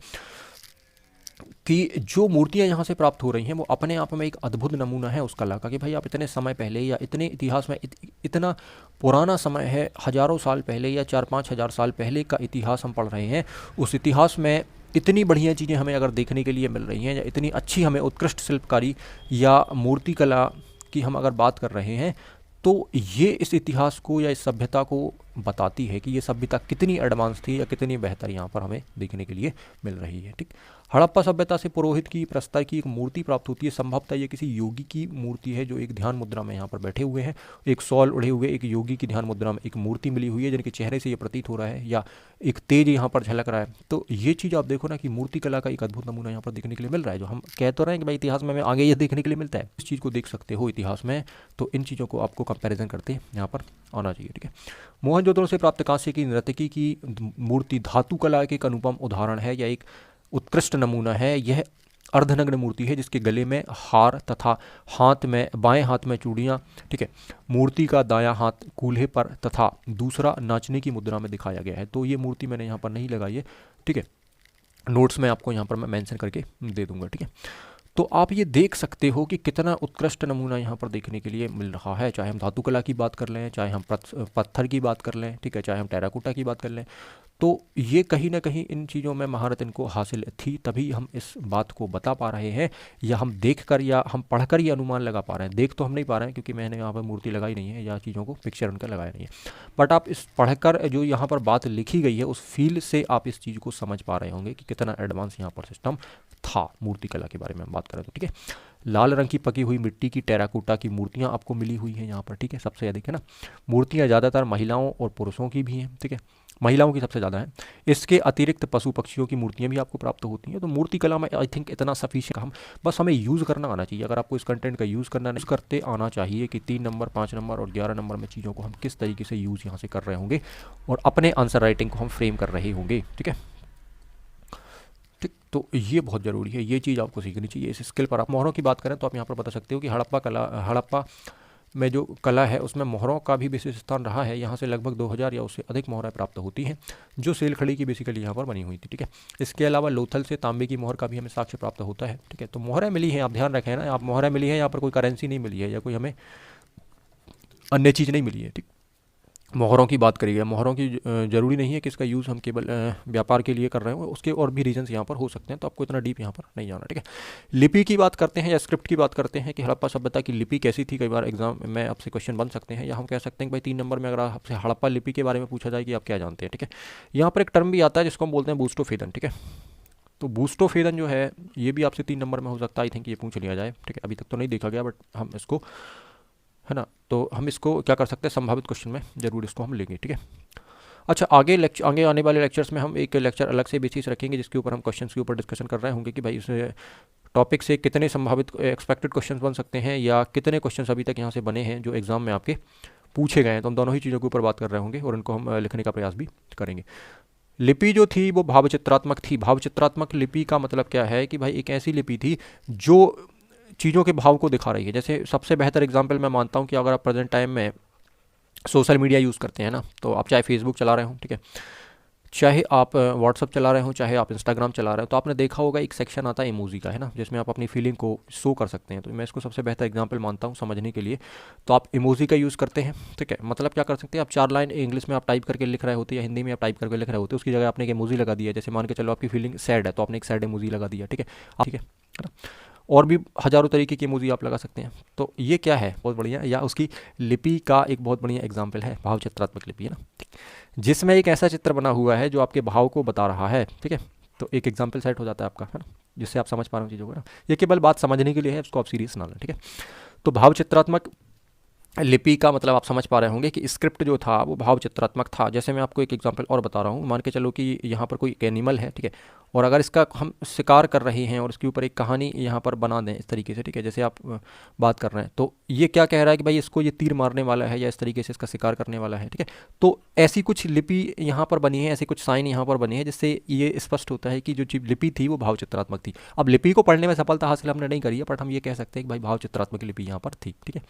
[SPEAKER 1] कि जो मूर्तियां यहाँ से प्राप्त हो रही हैं वो अपने आप में एक अद्भुत नमूना है उस कला का, कि भाई आप इतने समय पहले या इतने इतिहास में इतना पुराना समय है, हजारों साल पहले या 4-5 हज़ार साल पहले का इतिहास हम पढ़ रहे हैं, उस इतिहास में इतनी बढ़िया चीज़ें हमें अगर देखने के लिए मिल रही हैं या इतनी अच्छी हमें उत्कृष्ट शिल्पकारी या मूर्ति कला की हम अगर बात कर रहे हैं, तो ये इस इतिहास को या इस सभ्यता को बताती है कि ये सभ्यता कितनी एडवांस थी या कितनी बेहतर यहाँ पर हमें देखने के लिए मिल रही है, ठीक। हड़प्पा सभ्यता से पुरोहित की प्रस्तर की एक मूर्ति प्राप्त होती है। संभवतः ये किसी योगी की मूर्ति है जो एक ध्यान मुद्रा में यहाँ पर बैठे हुए हैं, एक शॉल ओढ़े हुए एक योगी की ध्यान मुद्रा में एक मूर्ति मिली हुई है जिनके चेहरे से ये प्रतीत हो रहा है या एक तेज यहाँ पर झलक रहा है। तो ये चीज़ आप देखो ना कि मूर्ति कला का एक अद्भुत नमूना यहाँ पर देखने के लिए मिल रहा है, जो हम कह तो रहे हैं कि भाई इतिहास में हमें आगे ये देखने के लिए मिलता है, इस चीज़ को देख सकते हो इतिहास में, तो इन चीज़ों को आपको कंपेरिजन करते यहाँ पर आना चाहिए, ठीक है। मोहनजोदड़ो से प्राप्त कांस्य की नर्तकी की मूर्ति धातु कला के एक अनुपम उदाहरण है या एक उत्कृष्ट नमूना है। यह अर्धनग्न मूर्ति है जिसके गले में हार तथा बाएं हाथ में चूड़ियाँ, ठीक है। मूर्ति का दायां हाथ कूल्हे पर तथा दूसरा नाचने की मुद्रा में दिखाया गया है। तो ये मूर्ति मैंने यहाँ पर नहीं लगाई है, ठीक है, नोट्स में आपको यहाँ पर मैं मेंशन करके दे दूंगा, ठीक है। तो आप ये देख सकते हो कि कितना उत्कृष्ट नमूना यहाँ पर देखने के लिए मिल रहा है, चाहे हम धातु कला की बात कर लें, चाहे हम पत्थर की बात कर लें, ठीक है, चाहे हम टेराकोटा की बात कर लें, तो ये कहीं ना कहीं इन चीज़ों में महारत इनको हासिल थी, तभी हम इस बात को बता पा रहे हैं या हम देख कर या हम पढ़कर ये अनुमान लगा पा रहे हैं। देख तो हम नहीं पा रहे हैं क्योंकि मैंने यहाँ पर मूर्ति लगाई नहीं है या चीज़ों को पिक्चर उनका लगाया नहीं है, बट आप इस पढ़कर जो यहाँ पर बात लिखी गई है उस फील से आप इस चीज़ को समझ पा रहे होंगे कि कितना एडवांस यहाँ पर सिस्टम था मूर्ति कला के बारे में हम बात करें तो, ठीक है। लाल रंग की पकी हुई मिट्टी की टेराकोटा की मूर्तियाँ आपको मिली हुई हैं यहाँ पर, ठीक है, सबसे अधिक है ना। मूर्तियाँ ज़्यादातर महिलाओं और पुरुषों की भी हैं, ठीक है, महिलाओं की सबसे ज़्यादा है। इसके अतिरिक्त पशु पक्षियों की मूर्तियाँ भी आपको प्राप्त होती हैं। तो मूर्ति कला में आई थिंक इतना सफिशिएंट, हम बस हमें यूज़ करना आना चाहिए। अगर आपको इस कंटेंट का यूज़ करना नहीं करते आना चाहिए कि 3 नंबर 5 नंबर और 11 नंबर में चीज़ों को हम किस तरीके से यूज़ यहाँ से कर रहे होंगे और अपने आंसर राइटिंग को हम फ्रेम कर रहे होंगे, ठीक है, ठीक। तो ये बहुत ज़रूरी है, ये चीज़ आपको सीखनी चाहिए। इस स्किल पर आप मोहरों की बात करें तो आप यहाँ पर बता सकते हो कि हड़प्पा में जो कला है उसमें मोहरों का भी विशेष स्थान रहा है। यहाँ से लगभग 2000 या उससे अधिक मोहरें प्राप्त होती हैं जो सेल खड़ी की बेसिकली यहाँ पर बनी हुई थी, ठीक है। इसके अलावा लोथल से तांबे की मोहर का भी हमें साक्ष्य प्राप्त होता है, ठीक है। तो मोहरें मिली हैं, आप ध्यान रखें ना, आप मोहरें मिली हैं, यहाँ पर कोई करेंसी नहीं मिली है या कोई हमें अन्य चीज़ नहीं मिली है, ठीक। मोहरों की बात करी है, मोहरों की ज़रूरी नहीं है कि इसका यूज़ हम केवल व्यापार के लिए कर रहे हो, उसके और भी रीजंस यहाँ पर हो सकते हैं, तो आपको इतना डीप यहाँ पर नहीं जाना, ठीक है। लिपि की बात करते हैं या स्क्रिप्ट की बात करते हैं कि हड़प्पा सभ्यता की लिपि कैसी थी। कई बार एग्जाम में आपसे क्वेश्चन बन सकते हैं या हम कह सकते हैं कि भाई 3 नंबर में अगर आपसे हड़प्पा लिपि के बारे में पूछा जाए कि आप क्या जानते हैं, ठीक है। यहाँ पर एक टर्म भी आता है जिसको हम बोलते हैं बूस्टोफेदन, ठीक है। तो बूस्टोफेदन जो है ये भी आपसे 3 नंबर में हो सकता है, आई थिंक ये पूछ लिया जाए, ठीक है। अभी तक तो नहीं देखा गया बट हम इसको, है ना, तो हम इसको क्या कर सकते हैं, संभावित क्वेश्चन में जरूर इसको हम लेंगे, ठीक है। अच्छा, आगे आने वाले लेक्चर्स में हम एक लेक्चर अलग से बेसिस रखेंगे जिसके ऊपर हम क्वेश्चंस के ऊपर डिस्कशन कर रहे होंगे कि भाई इस टॉपिक से कितने संभावित एक्सपेक्टेड क्वेश्चंस बन सकते हैं या कितने क्वेश्चंस अभी तक यहाँ से बने हैं जो एग्जाम में आपके पूछे गए हैं। तो हम दोनों ही चीज़ों के ऊपर बात कर रहे होंगे और उनको हम लिखने का प्रयास भी करेंगे। लिपि जो थी वो भावचित्रात्मक थी। भावचित्रात्मक लिपि का मतलब क्या है कि भाई एक ऐसी लिपि थी जो चीज़ों के भाव को दिखा रही है। जैसे सबसे बेहतर एग्जाम्पल मैं मानता हूँ कि अगर आप प्रेजेंट टाइम में सोशल मीडिया यूज़ करते हैं ना, तो आप चाहे फेसबुक चला रहे हो, ठीक है, चाहे आप व्हाट्सअप चला रहे हो, चाहे आप इंस्टाग्राम चला रहे हो, तो आपने देखा होगा एक सेक्शन आता है इमोजी का, है ना, जिसमें आप अपनी फीलिंग को शो कर सकते हैं। तो मैं इसको सबसे बेहतर एग्जांपल मानता हूँ समझने के लिए। तो आप इमोजी का यूज़ करते हैं, ठीक है, मतलब क्या कर सकते हैं, आप 4 लाइन इंग्लिश में आप टाइप करके लिख रहे होते या हिंदी में आप टाइप करके लिख रहे होते, उसकी जगह आपने एक इमोजी लगा दिया। जैसे मान के चलो आपकी फीलिंग सैड है तो आपने एक सैड इमोजी लगा दिया, ठीक है, ठीक है ना। और भी हज़ारों तरीके की इमोजी आप लगा सकते हैं। तो ये क्या है, बहुत बढ़िया, या उसकी लिपि का एक बहुत बढ़िया एग्जाम्पल है भावचित्रात्मक लिपि, है ना, जिसमें एक ऐसा चित्र बना हुआ है जो आपके भाव को बता रहा है, ठीक है। तो एक एग्जाम्पल सेट हो जाता है आपका, है ना, जिससे आप समझ पा रहे हो चीज़ों को ना। ये केवल बात समझने के लिए है, उसको आप सीरियस ना लें, ठीक है। तो भावचित्रात्मक लिपि का मतलब आप समझ पा रहे होंगे कि स्क्रिप्ट जो था वो भाव चित्रात्मक था। जैसे मैं आपको एक एग्जांपल और बता रहा हूँ, मान के चलो कि यहाँ पर कोई एनिमल है, ठीक है, और अगर इसका हम शिकार कर रहे हैं और इसके ऊपर एक कहानी यहाँ पर बना दें इस तरीके से, ठीक है, जैसे आप बात कर रहे हैं, तो ये क्या कह रहा है कि भाई इसको ये तीर मारने वाला है या इस तरीके से इसका शिकार करने वाला है, ठीक है। तो ऐसी कुछ लिपि यहाँ पर बनी है, ऐसी कुछ साइन यहाँ पर बनी है, जिससे ये स्पष्ट होता है कि जो चीज लिपि थी वो भाव चित्रात्मक थी। अब लिपि को पढ़ने में सफलता हासिल हमने नहीं करी है, बट हम ये कह सकते हैं कि भाई भाव चित्रात्मक लिपि यहाँ पर थी, ठीक है।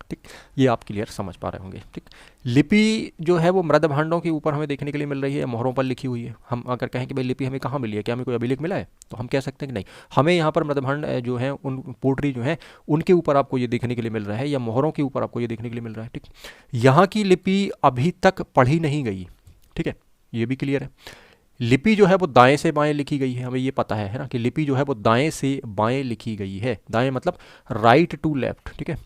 [SPEAKER 1] ठीक, ये आप क्लियर समझ पा रहे होंगे। ठीक, लिपि जो है वो मृद भांडों के ऊपर हमें देखने के लिए मिल रही है, मोहरों पर लिखी हुई है। हम अगर कहें कि भाई लिपि हमें कहाँ मिली है, क्या हमें कोई अभिलेख मिला है, तो हम कह सकते हैं कि नहीं, हमें यहाँ पर मृदभांड जो है उन पोट्री जो है उनके ऊपर आपको ये देखने के लिए मिल रहा है, या मोहरों के ऊपर आपको ये देखने के लिए मिल रहा है। ठीक, यहाँ की लिपि अभी तक पढ़ी नहीं गई, ठीक है, ये भी क्लियर है। लिपि जो है वो दाएं से बाएं लिखी गई है, हमें ये पता है ना कि लिपि जो है वो दाएं से बाएं लिखी गई है। दाएं मतलब राइट टू लेफ्ट, ठीक है,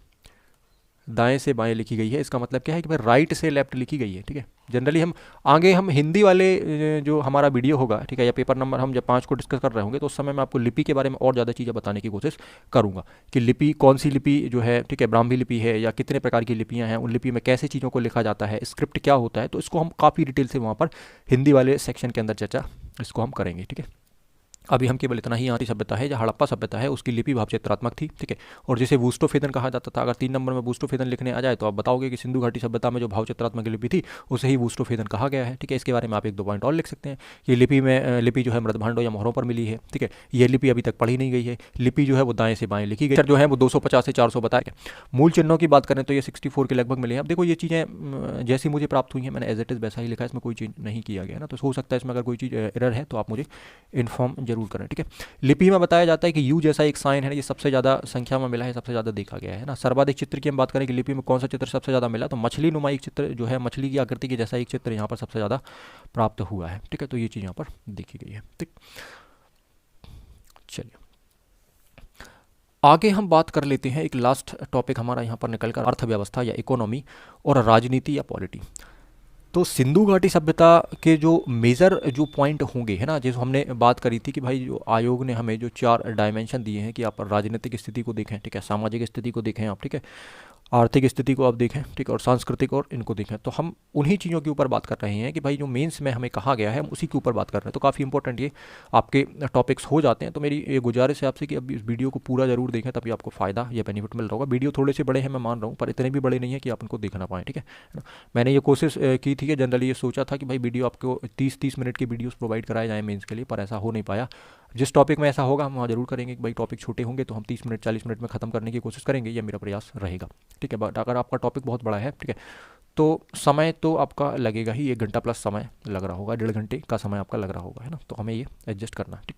[SPEAKER 1] दाएं से बाएं लिखी गई है। इसका मतलब क्या है कि भाई राइट से लेफ्ट लिखी गई है, ठीक है। जनरली हम आगे हम हिंदी वाले जो हमारा वीडियो होगा, ठीक है, या पेपर नंबर हम जब 5 को डिस्कस कर रहे होंगे, तो उस समय मैं आपको लिपि के बारे में और ज़्यादा चीज़ें बताने की कोशिश करूँगा कि लिपि कौन सी लिपि जो है, ठीक है, ब्राह्मी लिपि है या कितने प्रकार की लिपियाँ हैं, उन लिपि में कैसे चीज़ों को लिखा जाता है, स्क्रिप्ट क्या होता है, तो इसको हम काफ़ी डिटेल से वहाँ पर हिंदी वाले सेक्शन के अंदर चर्चा इसको हम करेंगे, ठीक है। अभी हम केवल इतना ही, आदि सभ्यता है जो हड़प्पा सभ्यता है उसकी लिपि भाव चित्रात्मक थी, ठीक है, और जिसे वुस्टोफेदन कहा जाता था। अगर 3 नंबर में वुस्टोफेदन लिखने आ जाए तो आप बताओगे कि सिंधु घाटी सभ्यता में जो भाव चित्रात्मक लिपि थी उसे ही वुस्टोफेदन कहा गया है, ठीक है। इसके बारे में आप 1-2 पॉइंट और लिख सकते हैं। ये लिपि में लिपि जो है मृदभांडों या मोहरों पर मिली है, ठीक है। ये लिपि अभी तक पढ़ी नहीं गई है। लिपि जो है वो दाएं से बाएं लिखी गई, जो है वो 250 से 400 बताया। मूल चिन्हों की बात करें तो ये 64 के लगभग मिले हैं। अब देखो ये चीज़ें जैसी मुझे प्राप्त हुई हैं, मैंने एज इट इज़ वैसा ही लिखा है, इसमें कोई चीज़ नहीं किया गया ना, तो हो सकता है इसमें अगर कोई चीज़ एरर है तो आप मुझे इन्फॉर्म जरूर करें, ठीक है। लिपि में बताया जाता है कि यू जैसा एक साइन है, ये सबसे ज़्यादा संख्या में मिला है, सबसे ज़्यादा देखा गया है ना। सर्वाधिक चित्र की हम बात करें कि लिपि में कौन सा चित्र सबसे ज़्यादा मिला, तो मछली नुमा एक चित्र जो है, मछली की आकृति के जैसा एक चित्र यहाँ पर सबसे ज़्यादा प्राप्त हुआ है, ठीक है। तो ये चीज़ यहाँ पर देखी गई है, ठीक। चलिए आगे हम बात कर लेते हैं, एक लास्ट टॉपिक हमारा यहाँ पर निकल कर अर्थव्यवस्था या इकोनॉमी और राजनीति या पॉलिटी। तो सिंधु घाटी सभ्यता के जो मेजर जो पॉइंट होंगे, है ना, जैसे हमने बात करी थी कि भाई जो आयोग ने हमें जो 4 डायमेंशन दिए हैं कि आप राजनीतिक स्थिति को देखें, ठीक है, सामाजिक स्थिति को देखें आप, ठीक है, आर्थिक स्थिति को आप देखें, ठीक है, और सांस्कृतिक और इनको देखें, तो हम उन्हीं चीज़ों के ऊपर बात कर रहे हैं कि भाई जो मेंस में हमें कहा गया है हम उसी के ऊपर बात कर रहे हैं। तो काफ़ी इंपॉर्टेंट ये आपके टॉपिक्स हो जाते हैं। तो मेरी ये गुजारिश है आपसे कि अब इस वीडियो को पूरा जरूर देखें, तभी आपको फ़ायदा या बेनिफिट मिल रहा होगा। वीडियो थोड़े से बड़े हैं मैं मान रहा हूँ, पर इतने भी बड़े नहीं है कि आप उनको देख ना पाएँ, ठीक है ना। मैंने ये कोशिश की थी कि जनरली ये सोचा था कि भाई वीडियो आपको 30-30 मिनट की वीडियोस प्रोवाइड कराए जाएँ मेंस के लिए, पर ऐसा हो नहीं पाया। जिस टॉपिक में ऐसा होगा हम वहाँ जरूर करेंगे कि भाई टॉपिक छोटे होंगे तो हम 30 मिनट 40 मिनट में ख़त्म करने की कोशिश करेंगे, ये मेरा प्रयास रहेगा, ठीक है। बट अगर आपका टॉपिक बहुत बड़ा है, ठीक है, तो समय तो आपका लगेगा ही, 1 घंटा प्लस समय लग रहा होगा, 1.5 घंटे का समय आपका लग रहा होगा, है ना, तो हमें ये एडजस्ट करना है, ठीक।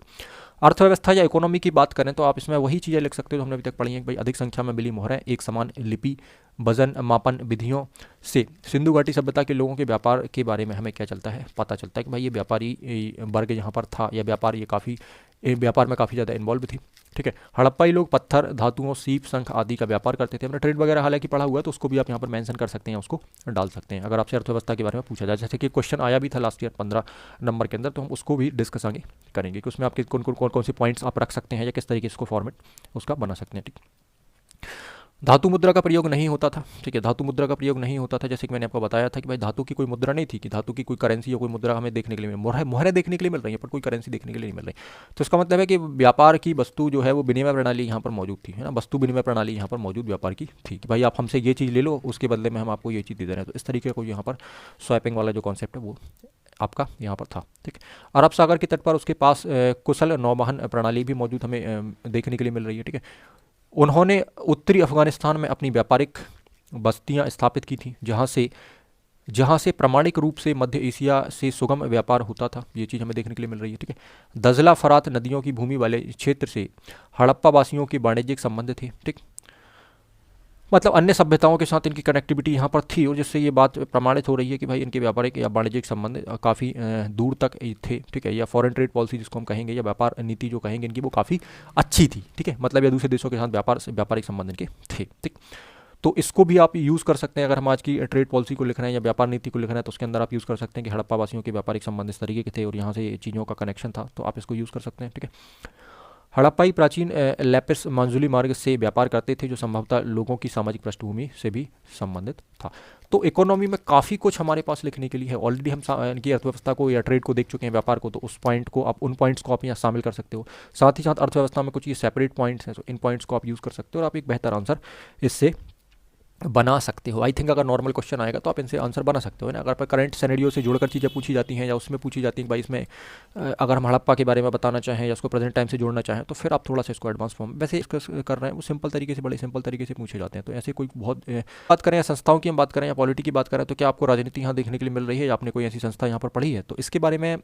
[SPEAKER 1] अर्थव्यवस्था या इकोनॉमी की बात करें तो आप इसमें वही चीज़ें लिख सकते हो जो हमने अभी तक पढ़ी हैं कि भाई अधिक संख्या में मिली मोहरें, एक समान लिपि, वजन मापन विधियों से सिंधु घाटी सभ्यता के लोगों के व्यापार के बारे में हमें क्या चलता है, पता चलता है कि भाई ये व्यापारी वर्ग यहाँ पर था, या व्यापार ये काफ़ी व्यापार में काफ़ी ज़्यादा इन्वॉल्व थी, ठीक है। हड़प्पाई लोग पत्थर, धातुओं, सीप, शंख आदि का व्यापार करते थे। हमने ट्रेड वगैरह हालांकि पढ़ा हुआ है, तो उसको भी आप यहाँ पर मेंशन कर सकते हैं, उसको डाल सकते हैं अगर आपसे अर्थव्यवस्था के बारे में पूछा जाए। जैसे कि क्वेश्चन आया भी था लास्ट ईयर 15 नंबर के अंदर, तो हम उसको भी डिस्कस आगे करेंगे कि उसमें आपके कौन से पॉइंट्स आप रख सकते हैं या किस तरीके से इसको फॉर्मेट उसका बना सकते हैं, ठीक। धातु मुद्रा का प्रयोग नहीं होता था, ठीक है, धातु मुद्रा का प्रयोग नहीं होता था। जैसे कि मैंने आपको बताया था कि भाई धातु की कोई मुद्रा नहीं थी, कि धातु की कोई करेंसी या कोई मुद्रा हमें देखने के लिए मोहरें देखने के लिए मिल रही है, पर कोई करेंसी देखने के लिए नहीं मिल रही। तो इसका मतलब है कि व्यापार की वस्तु जो है वो विनिमय प्रणाली यहाँ पर मौजूद थी, है ना, वस्तु विनिमय प्रणाली यहाँ पर मौजूद व्यापार की थी कि भाई आप हमसे ये चीज़ ले लो, उसके बदले में हम आपको ये चीज़ दे दे रहे हैं। तो इस तरीके को यहाँ पर स्वैपिंग वाला जो कॉन्सेप्ट है वो आपका यहाँ पर था, ठीक। अरब सागर के तट पर उसके पास कुशल नौवहन प्रणाली भी मौजूद हमें देखने के लिए मिल रही है, ठीक है। उन्होंने उत्तरी अफगानिस्तान में अपनी व्यापारिक बस्तियां स्थापित की थी, जहाँ से प्रामाणिक रूप से मध्य एशिया से सुगम व्यापार होता था। ये चीज़ हमें देखने के लिए मिल रही है, ठीक है। दजला फरात नदियों की भूमि वाले क्षेत्र से हड़प्पा वासियों के वाणिज्यिक संबंध थे, ठीक। मतलब अन्य सभ्यताओं के साथ इनकी कनेक्टिविटी यहाँ पर थी, और जिससे ये बात प्रमाणित हो रही है कि भाई इनके व्यापारिक या वाणिज्यिक संबंध काफ़ी दूर तक थे, ठीक है। या फॉरेन ट्रेड पॉलिसी जिसको हम कहेंगे, या व्यापार नीति जो कहेंगे इनकी, वो काफ़ी अच्छी थी, ठीक है। मतलब या दूसरे देशों के साथ व्यापारिक संबंध इनके थे, ठीक। तो इसको भी आप यूज़ कर सकते हैं अगर हम आज की ट्रेड पॉलिसी को लिख रहे हैं या व्यापार नीति को लिख रहे हैं, तो उसके अंदर आप यूज़ कर सकते हैं कि हड़प्पा वासियों के व्यापारिक संबंध इस तरीके के थे और यहाँ से चीज़ों का कनेक्शन था, तो आप इसको यूज़ कर सकते हैं, ठीक है। हड़प्पाई प्राचीन लैपिस मंजुली मार्ग से व्यापार करते थे, जो संभवतः लोगों की सामाजिक पृष्ठभूमि से भी संबंधित था। तो इकोनॉमी में काफ़ी कुछ हमारे पास लिखने के लिए है। ऑलरेडी हम इनकी अर्थव्यवस्था को या ट्रेड को देख चुके हैं, व्यापार को, तो उस पॉइंट को आप, उन पॉइंट्स को आप यहाँ शामिल कर सकते हो। साथ ही साथ अर्थव्यवस्था में कुछ ये सेपरेट पॉइंट्स हैं, तो इन पॉइंट्स को आप यूज़ कर सकते हो और आप एक बेहतर आंसर इससे बना सकते हो। आई थिंक अगर नॉर्मल क्वेश्चन आएगा तो आप इनसे आंसर बना सकते हो ना। अगर पर करंट सिनेरियो से जुड़कर चीज़ें पूछी जाती हैं या उसमें पूछी जाती हैं कि भाई इसमें अगर हम हड़प्पा के बारे में बताना चाहें या उसको प्रेजेंट टाइम से जोड़ना चाहें, तो फिर आप थोड़ा सा इसको एडवांस फॉर्म वैसे डिस्कस कर रहे हैं, वो सिंपल तरीके से, बड़े सिंपल तरीके से पूछे जाते हैं। तो ऐसे कोई बहुत बात करें या संस्थाओं की हम बात करें या पॉलिटी की बात करें, तो क्या आपको राजनीति यहाँ देखने के लिए मिल रही है या आपने कोई ऐसी संस्था यहाँ पर पढ़ी है? तो इसके बारे में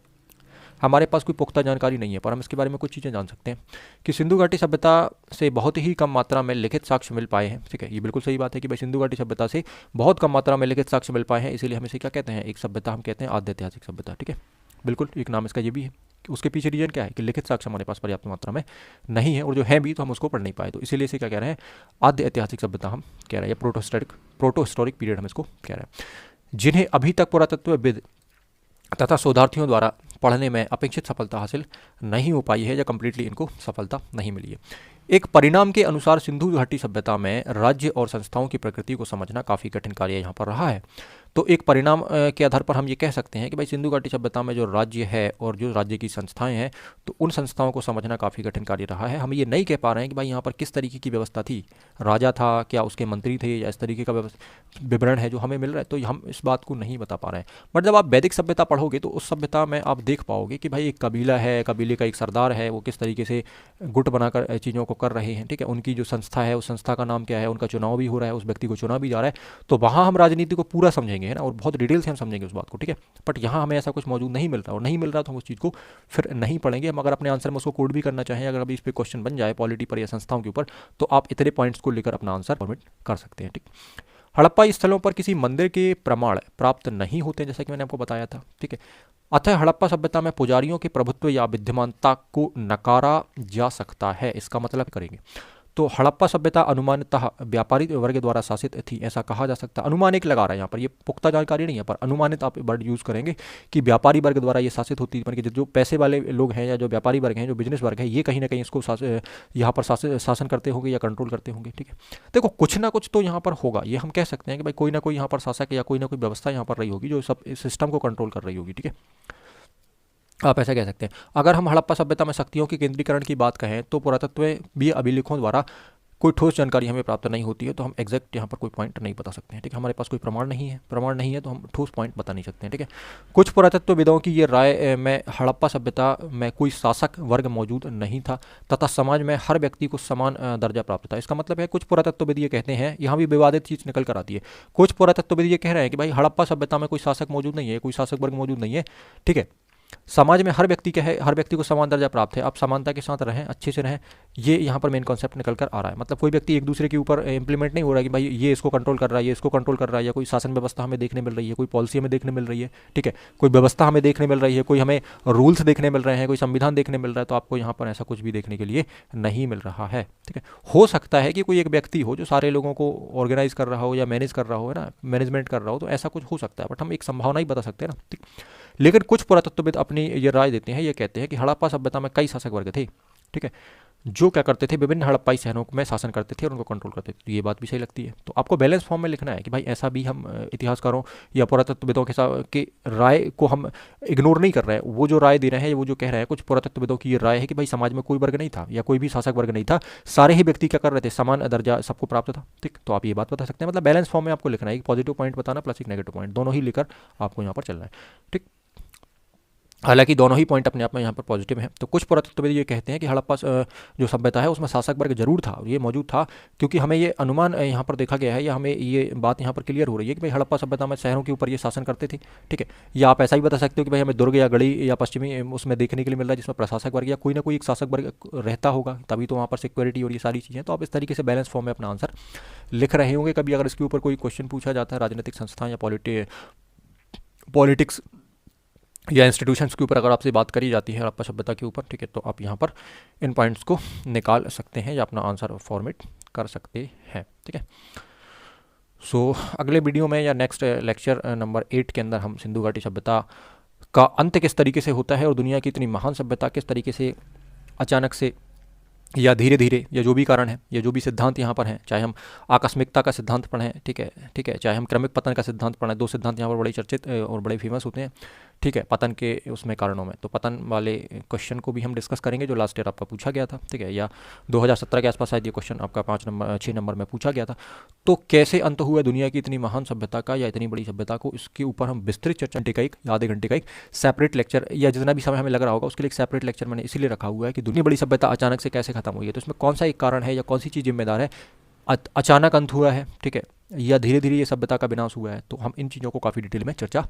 [SPEAKER 1] हमारे पास कोई पुख्ता जानकारी नहीं है, पर हम इसके बारे में कुछ चीज़ें जान सकते हैं कि सिंधु घाटी सभ्यता से बहुत ही कम मात्रा में लिखित साक्ष्य मिल पाए हैं। ठीक है, ये बिल्कुल सही बात है कि भाई सिंधु घाटी सभ्यता से बहुत कम मात्रा में लिखित साक्ष्य मिल पाए हैं, इसीलिए हम इसे क्या कहते हैं, एक सभ्यता हम कहते हैं आद्य ऐतिहासिक सभ्यता। ठीक है, बिल्कुल एक नाम इसका ये भी है। उसके पीछे रीजन क्या है कि लिखित साक्ष्य हमारे पास पर्याप्त मात्रा में नहीं है, और जो है भी तो हम उसको पढ़ नहीं पाए, तो इसीलिए इसे क्या कह रहे हैं, आद्य ऐतिहासिक सभ्यता हम कह रहे हैं, या प्रोटोहिस्टोरिक पीरियड हम इसको कह रहे हैं, जिन्हें अभी तक पुरातत्वविद तथा शोधार्थियों द्वारा पढ़ने में अपेक्षित सफलता हासिल नहीं हो पाई है या कम्प्लीटली इनको सफलता नहीं मिली है। एक परिणाम के अनुसार सिंधु घाटी सभ्यता में राज्य और संस्थाओं की प्रकृति को समझना काफ़ी कठिन कार्य यहाँ पर रहा है। तो एक परिणाम के आधार पर हम ये कह सकते हैं कि भाई सिंधु घाटी सभ्यता में जो राज्य है और जो राज्य की संस्थाएं हैं, तो उन संस्थाओं को समझना काफ़ी कठिन कार्य रहा है। हम ये नहीं कह पा रहे हैं कि भाई यहाँ पर किस तरीके की व्यवस्था थी, राजा था, क्या उसके मंत्री थे, या इस तरीके का विवरण है जो हमें मिल रहा है, तो हम इस बात को नहीं बता पा रहे हैं। बट जब आप वैदिक सभ्यता पढ़ोगे तो उस सभ्यता में आप देख पाओगे कि भाई एक कबीला है, कबीले का एक सरदार है, वो किस तरीके से गुट बनाकर चीज़ों को कर रहे हैं। ठीक है, उनकी जो संस्था है, उस संस्था का नाम क्या है, उनका चुनाव भी हो रहा है, उस व्यक्ति को चुना भी जा रहा है, तो वहाँ हम राजनीति को पूरा समझेंगे, है ना, और बहुत डिटेल से हम समझेंगे उस बात को। ठीक है, बट यहाँ हमें ऐसा कुछ मौजूद नहीं मिल रहा, और नहीं मिल रहा तो हम उस चीज़ को फिर नहीं पढ़ेंगे। हम अगर अपने आंसर में उसको कोड भी करना चाहें, अगर अभी इस पर क्वेश्चन बन जाए पॉलिटी पर या संस्थाओं के ऊपर, तो आप इतने पॉइंट्स को लेकर अपना आंसर फॉर्मेट कर सकते हैं। ठीक, हड़प्पा स्थलों पर किसी मंदिर के प्रमाण प्राप्त नहीं होते, जैसा कि मैंने आपको बताया था। ठीक है, अतः हड़प्पा सभ्यता में पुजारियों के प्रभुत्व या विद्यमानता को नकारा जा सकता है। इसका मतलब करेंगे तो हड़प्पा सभ्यता अनुमानितः व्यापारी वर्ग द्वारा शासित थी, ऐसा कहा जा सकता है। अनुमान एक लगा रहा है यहाँ पर, ये पुख्ता जानकारी नहीं है, पर अनुमानित आप वर्ड यूज़ करेंगे कि व्यापारी वर्ग द्वारा ये शासित होती है, जो पैसे वाले लोग हैं या जो व्यापारी वर्ग हैं, जो बिजनेस वर्ग है, ये कहीं ना कहीं इसको यहाँ पर शासन करते होंगे या कंट्रोल करते होंगे। ठीक है, देखो कुछ ना कुछ तो यहाँ पर होगा, ये हम कह सकते हैं कि भाई कोई ना कोई यहाँ पर शासक या कोई ना कोई व्यवस्था यहाँ पर रही होगी जो सब सिस्टम को कंट्रोल कर रही होगी। ठीक है, आप ऐसा कह सकते हैं। अगर हम हड़प्पा सभ्यता में शक्तियों के केंद्रीकरण की बात कहें तो पुरातत्व भी अभिलेखों द्वारा कोई ठोस जानकारी हमें प्राप्त नहीं होती है, तो हम एग्जैक्ट यहाँ पर कोई पॉइंट नहीं बता सकते हैं। ठीक है, हमारे पास कोई प्रमाण नहीं है तो हम ठोस पॉइंट बता नहीं सकते हैं। ठीक है, कुछ पुरातत्वविदों की ये राय में हड़प्पा सभ्यता में कोई शासक वर्ग मौजूद नहीं था तथा समाज में हर व्यक्ति को समान दर्जा प्राप्त था। इसका मतलब है कुछ पुरातत्वविद ये कहते हैं, यहाँ भी विवादित चीज़ निकल कर आती है, कुछ पुरातत्वविद ये कह रहे हैं कि भाई हड़प्पा सभ्यता में कोई शासक मौजूद नहीं है, कोई शासक वर्ग मौजूद नहीं है। ठीक है, समाज में हर व्यक्ति क्या है, हर व्यक्ति को समान दर्जा प्राप्त है, आप समानता के साथ रहें, अच्छे से रहें, ये यहाँ पर मेन कॉन्सेप्ट निकल कर आ रहा है। मतलब कोई व्यक्ति एक दूसरे के ऊपर इंप्लीमेंट नहीं हो रहा है कि भाई ये इसको कंट्रोल कर रहा है, ये इसको कंट्रोल कर रहा है, या कोई शासन व्यवस्था हमें देखने मिल रही है, कोई पॉलिसी हमें देखने मिल रही है। ठीक है, कोई व्यवस्था हमें देखने मिल रही है, कोई हमें रूल्स देखने मिल रहे हैं, कोई संविधान देखने मिल रहा है, तो आपको यहाँ पर ऐसा कुछ भी देखने के लिए नहीं मिल रहा है। ठीक है, हो सकता है कि कोई एक व्यक्ति हो जो सारे लोगों को ऑर्गेनाइज कर रहा हो या मैनेज कर रहा हो, है ना, मैनेजमेंट कर रहा हो, तो ऐसा कुछ हो सकता है, बट हम एक संभावना ही बता सकते हैं ना। ठीक, लेकिन कुछ पुरातत्वविद अपनी ये राय देते हैं, ये कहते हैं कि हड़प्पा सभ्यता में कई शासक वर्ग थे। ठीक है, जो क्या करते थे, विभिन्न हड़प्पाई शहरों में शासन करते थे और उनको कंट्रोल करते थे। तो ये बात भी सही लगती है। तो आपको बैलेंस फॉर्म में लिखना है कि भाई ऐसा भी हम इतिहासकारों या पुरातत्वविदों के राय को हम इग्नोर नहीं कर रहे हैं। वो जो राय दे रहे हैं, वो जो कह रहे हैं, कुछ पुरातत्वविदों की ये राय है कि भाई समाज में कोई वर्ग नहीं था या कोई भी शासक वर्ग नहीं था, सारे ही व्यक्ति क्या कर रहे थे, समान दर्जा सबको प्राप्त था। ठीक, तो आप ये बात बता सकते हैं। मतलब बैलेंस फॉर्म में आपको लिखना है, एक पॉजिटिव पॉइंट बताना प्लस एक नेगेटिव पॉइंट, दोनों ही लेकर आपको यहाँ पर चलना है। ठीक, हालांकि दोनों ही पॉइंट अपने आप में यहाँ पर पॉजिटिव हैं। तो कुछ पुरातत्वविद ये कहते हैं कि हड़प्पा जो सभ्यता है उसमें शासक वर्ग जरूर था, और ये मौजूद था, क्योंकि हमें ये अनुमान यहाँ पर देखा गया है, या हमें ये बात यहाँ पर क्लियर हो रही है कि भाई हड़प्पा सभ्यता में शहरों के ऊपर ये शासन करते थे। ठीक है, या आप ऐसा ही बता सकते हो कि भाई हमें दुर्ग या गढ़ी या पश्चिमी उसमें देखने के लिए मिल रहा है जिसमें प्रशासक वर्ग या कोई ना कोई एक शासक वर्ग रहता होगा, तभी तो वहाँ पर सिक्योरिटी और ये सारी चीज़ें। तो आप इस तरीके से बैलेंस फॉर्म में अपना आंसर लिख रहे होंगे। कभी अगर इसके ऊपर कोई क्वेश्चन पूछा जाता है राजनीतिक संस्थान या पॉलिटिक्स या इंस्टीट्यूशंस के ऊपर अगर आपसे बात करी जाती है हड़प्पा सभ्यता के ऊपर, ठीक है, तो आप यहाँ पर इन पॉइंट्स को निकाल सकते हैं या अपना आंसर फॉर्मेट कर सकते हैं। ठीक है, सो अगले वीडियो में या नेक्स्ट लेक्चर नंबर 8 के अंदर हम सिंधु घाटी सभ्यता का अंत किस तरीके से होता है और दुनिया की इतनी महान सभ्यता किस तरीके से अचानक से या धीरे धीरे, या जो भी कारण है, या जो भी सिद्धांत यहाँ पर हैं, चाहे हम आकस्मिकता का सिद्धांत पढ़ें, ठीक है, ठीक है, चाहे हम क्रमिक पतन का सिद्धांत पढ़ें, दो सिद्धांत यहाँ पर बड़े चर्चित और बड़े फेमस होते हैं, ठीक है, पतन के उसमें कारणों में। तो पतन वाले क्वेश्चन को भी हम डिस्कस करेंगे जो लास्ट ईयर आपका पूछा गया था, ठीक है, या 2017 के आसपास शायद ये क्वेश्चन आपका 6 नंबर में पूछा गया था। तो कैसे अंत हुआ दुनिया की इतनी महान सभ्यता का, या इतनी बड़ी सभ्यता को, इसके ऊपर हम विस्तृत चर्चा, घंटे का एक या आधे घंटे का एक सेपरेट लेक्चर, या जितना भी समय हमें लग रहा होगा उसके लिए एक सेपरेट लेक्चर मैंने इसीलिए रखा हुआ है कि दुनिया बड़ी सभ्यता अचानक से कैसे खत्म हुई है, तो इसमें कौन सा एक कारण है या कौन सी चीज़ जिम्मेदार है, अचानक अंत हुआ है, ठीक है, या धीरे धीरे ये सभ्यता का विनाश हुआ है। तो हम इन चीज़ों को काफ़ी डिटेल में चर्चा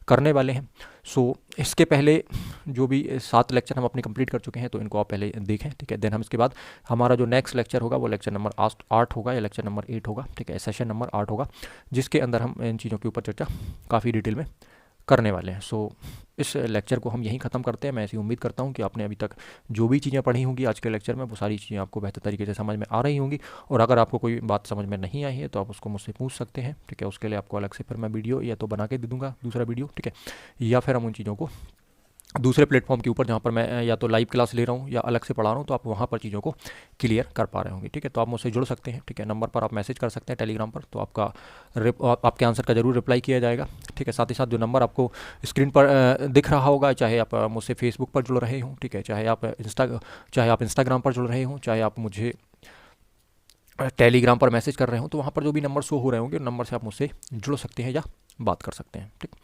[SPEAKER 1] करने वाले हैं। सो इसके पहले जो भी 7 लेक्चर हम अपने कंप्लीट कर चुके हैं, तो इनको आप पहले देखें, ठीक है। देन हम इसके बाद हमारा जो नेक्स्ट लेक्चर होगा वो लेक्चर नंबर 8 होगा, या लेक्चर नंबर 8 होगा, ठीक है, सेशन नंबर 8 होगा, जिसके अंदर हम इन चीज़ों के ऊपर चर्चा काफ़ी डिटेल में करने वाले हैं। सो इस लेक्चर को हम यहीं ख़त्म करते हैं। मैं ऐसी उम्मीद करता हूँ कि आपने अभी तक जो भी चीज़ें पढ़ी होंगी आज के लेक्चर में, वो सारी चीज़ें आपको बेहतर तरीके से समझ में आ रही होंगी। और अगर आपको कोई बात समझ में नहीं आई है तो आप उसको मुझसे पूछ सकते हैं, ठीक है। उसके लिए आपको अलग से फिर मैं वीडियो या तो बना के दे दूँगा, दूसरा वीडियो, ठीक है, या फिर हम उन चीज़ों को दूसरे प्लेटफॉर्म के ऊपर जहाँ पर मैं या तो लाइव क्लास ले रहा हूँ या अलग से पढ़ा रहा हूँ, तो आप वहाँ पर चीज़ों को क्लियर कर पा रहे होंगे, ठीक है। तो आप मुझसे जुड़ सकते हैं, ठीक है। नंबर पर आप मैसेज कर सकते हैं टेलीग्राम पर, तो आपके आंसर का जरूर रिप्लाई किया जाएगा, ठीक है। साथ ही साथ जो नंबर आपको स्क्रीन पर दिख रहा होगा, चाहे आप मुझसे फेसबुक पर जुड़ रहे हों, ठीक है, चाहे आप इंस्टाग्राम पर जुड़ रहे हों, चाहे आप मुझे टेलीग्राम पर मैसेज कर रहे हो, तो वहाँ पर जो भी नंबर शो हो रहे होंगे उन नंबर से आप मुझसे जुड़ सकते हैं या बात कर सकते हैं, ठीक।